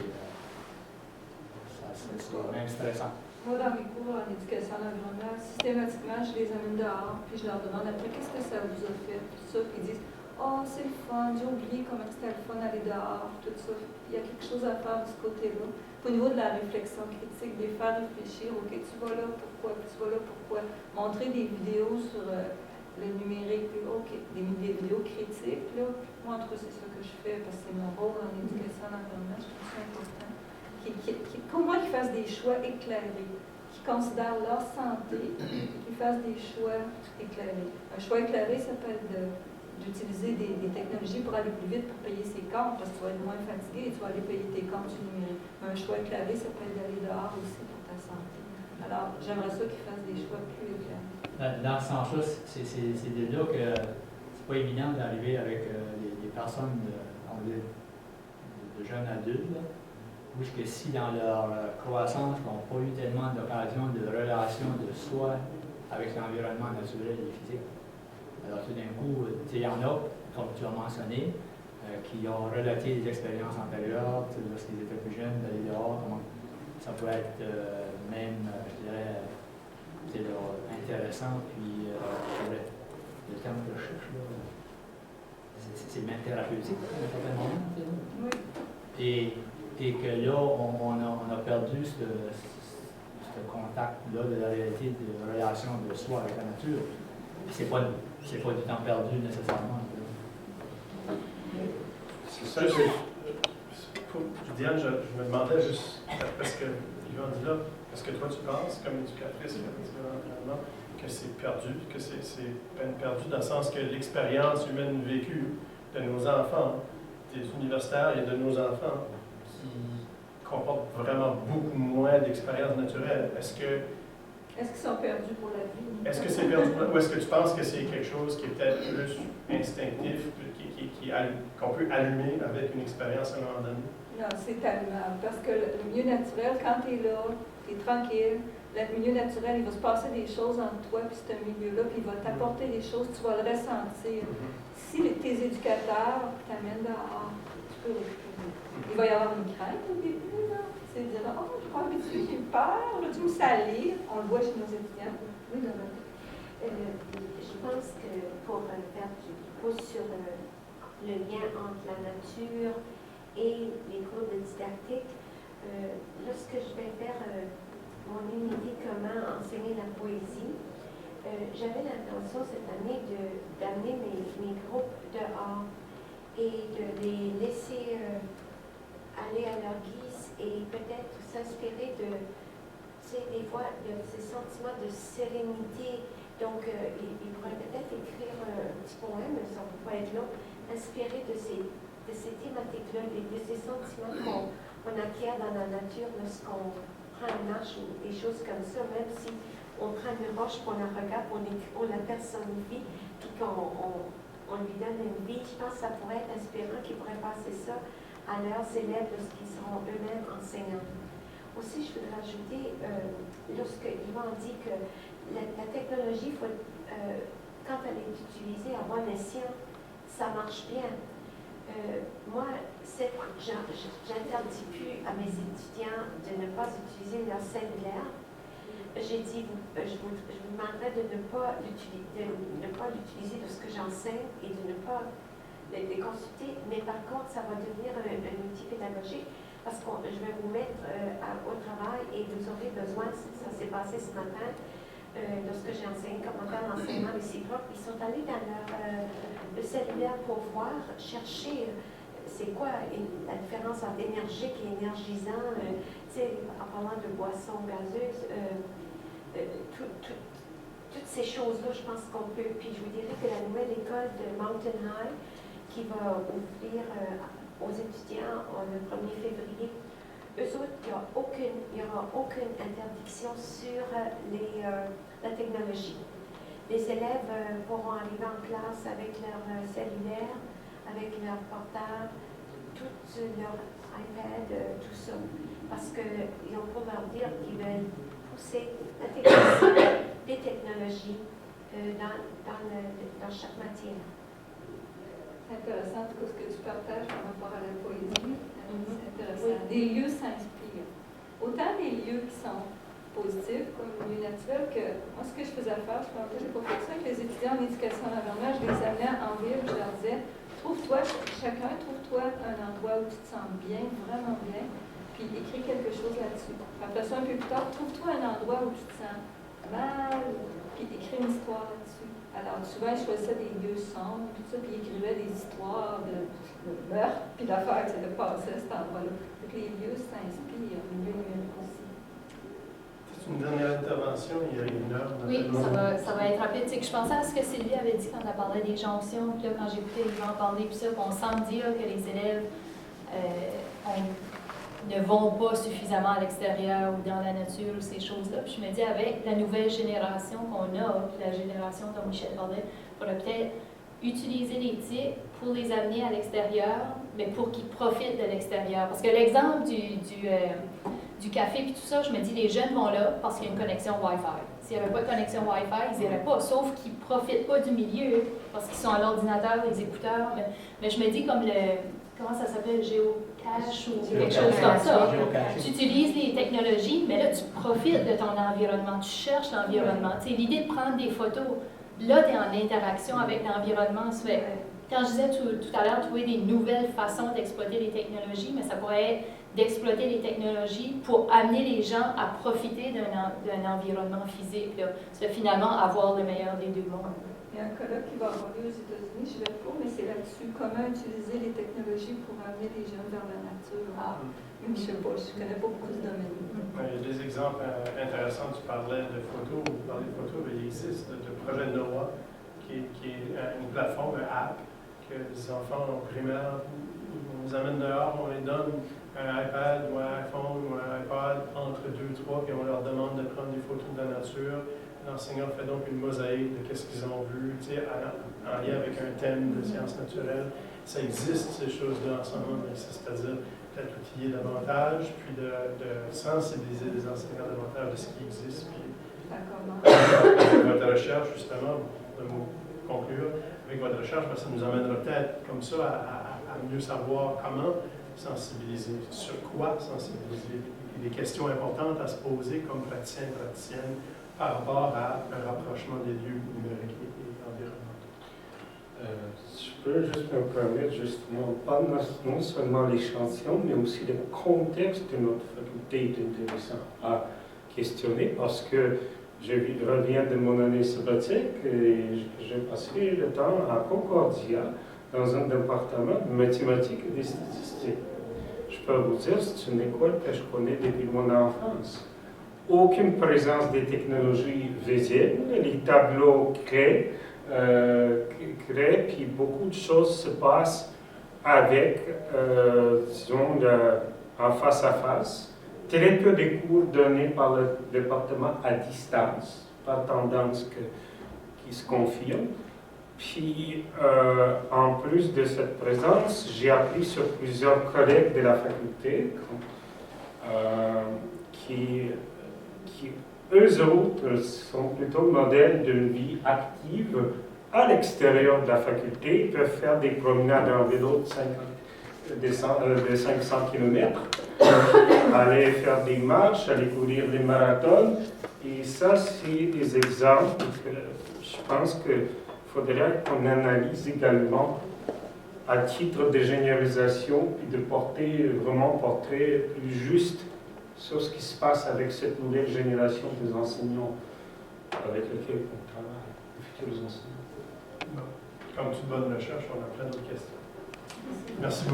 même stressant. Moi, dans mes cours en éducation environnementale, systématiquement, je les amène dehors, puis je leur demande après qu'est-ce que ça vous a fait, tout ça, puis ils disent oh, c'est le fun, j'ai oublié comment c'était le fun d'aller dehors, tout ça. Il y a quelque chose à faire de ce côté-là. Au niveau de la réflexion critique, de les faire réfléchir, ok, tu vas là, pourquoi, tu vas là, pourquoi. Montrer des vidéos sur le numérique, puis OK, des vidéos critiques, là, moi, en tout cas, c'est ça que je fais, parce que c'est mon rôle en éducation à l'environnement, je trouve ça important. Pour moi, qu'ils fassent des choix éclairés, qui considèrent leur santé, qu'ils fassent des choix éclairés. Un choix éclairé, ça peut être d'utiliser des technologies pour aller plus vite, pour payer ses comptes, parce que tu vas être moins fatigué et tu vas aller payer tes comptes sur le numérique. Mais un choix éclairé, ça peut être d'aller dehors aussi pour ta santé. Alors, j'aimerais ça qu'ils fassent des choix plus éclairés. Dans ce sens-là, c'est de là que c'est pas évident d'arriver avec des personnes de jeunes adultes, là, où que si dans leur croissance, ils n'ont pas eu tellement d'occasion de relation de soi avec l'environnement naturel et physique. Alors tout d'un coup, il y en a, comme tu as mentionné, qui ont relaté des expériences antérieures, lorsqu'ils étaient plus jeunes, d'aller dehors, comment ça peut être même, je dirais, intéressant, puis le terme que je cherche, c'est même thérapeutique à un certain moment. Oui. Et que là, on a perdu ce contact-là de la réalité de relation de soi avec la nature. C'est pas du temps perdu nécessairement. C'est ça, Diane, je me demandais juste, parce que Yvan dit là, est-ce que toi tu penses, comme éducatrice, que c'est perdu, que c'est peine perdue, dans le sens que l'expérience humaine vécue de nos enfants, des universitaires et de nos enfants, qui comportent vraiment beaucoup moins d'expériences naturelles, est-ce qu'ils sont perdus pour la vie? Est-ce que c'est perdu pour la vie? Ou est-ce que tu penses que c'est quelque chose qui est peut-être plus instinctif, qu'on peut allumer avec une expérience à un moment donné? Non, c'est allumable. Parce que le milieu naturel, quand tu es là, tu es tranquille, le milieu naturel, il va se passer des choses entre toi et ce milieu-là, puis il va t'apporter des choses, tu vas le ressentir. Si tes éducateurs t'amènent dehors, tu peux récupérer. Il va y avoir une crainte au début, là. C'est de dire, oh, je crois que j'ai peur, là, tu me salir. On le voit chez nos étudiants. Oui, Dorothée. Je pense que pour faire du pouce sur le lien entre la nature et les cours de didactique, lorsque je vais faire mon unité comment enseigner la poésie, j'avais l'intention cette année d'amener mes groupes dehors et de les laisser aller à leur guise et peut-être s'inspirer de, tu sais, des fois, de ces sentiments de sérénité. Donc, ils pourraient peut-être écrire un petit poème, ça ne peut pas être long, inspiré de ces thématiques-là, de ces sentiments qu'on acquiert dans la nature lorsqu'on prend une marche ou des choses comme ça, même si on prend une roche, qu'on la regarde, on la personnifie, puis qu'on lui donne une vie. Je pense que ça pourrait être inspirant qu'ils pourraient passer ça à leurs élèves lorsqu'ils seront eux-mêmes enseignants. Aussi, je voudrais ajouter, lorsque Yvan dit que la technologie, quand elle est utilisée à bon escient, ça marche bien. Moi, j'interdis plus à mes étudiants de ne pas utiliser leur cellulaire. J'ai dit, je vous demanderais de ne pas l'utiliser lorsque j'enseigne et de ne pas les consulter, mais par contre, ça va devenir un outil pédagogique parce que je vais vous mettre au travail et vous aurez besoin, ça s'est passé ce matin, lorsque j'ai enseigné commentaire d'enseignement réciproque, ils sont allés dans le cellulaire pour voir, chercher c'est quoi la différence entre énergique et énergisant, en parlant de boissons gazeuses, toutes ces choses-là, je pense qu'on peut. Puis je vous dirais que la nouvelle école de Mountain High, qui va ouvrir aux étudiants le 1er février, eux autres, il n'y aura aucune interdiction sur la technologie. Les élèves pourront arriver en classe avec leur cellulaire, avec leur portable, tout leur iPad, tout ça, parce qu'ils ont pour leur dire qu'ils veulent pousser l'intégration des technologies dans chaque matière. C'est intéressant tout ce que tu partages par rapport à la poésie. C'est intéressant. Des lieux s'inspirent. Autant des lieux qui sont positifs, comme le milieu naturel, que moi, ce que je faisais faire, je pensais que j'ai pas fait ça avec les étudiants en éducation à l'environnement, je les amenais en ville, je leur disais, chacun trouve-toi un endroit où tu te sens bien, vraiment bien, puis écris quelque chose là-dessus. Après ça, un peu plus tard, trouve-toi un endroit où tu te sens mal, puis écrire une histoire là-dessus. Alors, souvent, ils choisissaient des lieux sombres, tout ça, puis ils écrivaient des histoires de meurtre, puis l'affaire qui s'était passée à cet endroit-là. Donc, les lieux s'inspirent, les lieux numériques aussi. C'est une dernière intervention, il y a une heure. Oui, ça va être rapide. Je pensais à ce que Sylvie avait dit quand elle parlait des jonctions, puis là, quand j'écoutais Yvan parler, puis ça, on semble dire que les élèves ne vont pas suffisamment à l'extérieur ou dans la nature ou ces choses-là. Puis je me dis, avec la nouvelle génération qu'on a, puis la génération dont Michel parlait, on pourrait peut-être utiliser les TIC pour les amener à l'extérieur, mais pour qu'ils profitent de l'extérieur. Parce que l'exemple du café puis tout ça, je me dis, les jeunes vont là parce qu'il y a une connexion Wi-Fi. S'il n'y avait pas de connexion Wi-Fi, ils n'iraient pas, sauf qu'ils ne profitent pas du milieu parce qu'ils sont à l'ordinateur, les écouteurs. Mais je me dis comme comment ça s'appelle, géocache ou quelque chose comme ça. Tu utilises les technologies, mais là, tu profites de ton environnement, tu cherches l'environnement. L'idée de prendre des photos, là, tu es en interaction avec l'environnement. Quand je disais tout à l'heure, trouver des nouvelles façons d'exploiter les technologies, mais ça pourrait être d'exploiter les technologies pour amener les gens à profiter d'un environnement physique. C'est finalement avoir le meilleur des deux mondes. Il y a un colloque qui va avoir lieu aux États-Unis, je vais pas, mais c'est là-dessus, comment utiliser les technologies pour amener les jeunes vers la nature. Je ne sais pas, je ne connais pas beaucoup ce domaine. Il y a des exemples intéressants. Tu parlais de photos, vous parlez de photos, mais il existe le projet NOAA, qui est une plateforme, une app, que les enfants primaires, on les amène dehors, on les donne un iPad ou un iPhone ou un iPad entre 2 et 3, puis on leur demande de prendre des photos de la nature. L'enseignant fait donc une mosaïque de ce qu'ils ont vu, en lien avec un thème de sciences naturelles. Ça existe, ces choses-là, en ce moment, c'est-à-dire peut-être outiller davantage, puis de sensibiliser les enseignants davantage de ce qui existe. Puis, avec votre recherche, justement, de conclure, avec votre recherche, ça nous amènera peut-être comme ça à mieux savoir comment sensibiliser, sur quoi sensibiliser, et des questions importantes à se poser comme praticien et praticienne par rapport à un rapprochement des lieux numériques et environnementaux. Je peux juste me permettre, justement, pas non seulement l'échantillon, mais aussi le contexte de notre faculté est intéressant à questionner parce que je reviens de mon année sabbatique et j'ai passé le temps à Concordia dans un département de mathématiques et de statistiques. Je peux vous dire, c'est une école que je connais depuis mon enfance. Aucune présence des technologies visibles, les tableaux créés, puis beaucoup de choses se passent avec, disons, en face à face. Très peu de cours donnés par le département à distance, par tendance qui se confirme. Puis, en plus de cette présence, j'ai appris sur plusieurs collègues de la faculté qui eux autres sont plutôt modèles d'une vie active à l'extérieur de la faculté. Ils peuvent faire des promenades en vélo de 500 km, aller faire des marches, aller courir des marathons. Et ça, c'est des exemples que je pense qu'il faudrait qu'on analyse également à titre de généralisation, puis de porter vraiment un portrait plus juste sur ce qui se passe avec cette nouvelle génération des enseignants avec lesquels on travaille, les futurs enseignants. Comme toute bonne recherche, on a plein d'autres questions. Merci beaucoup.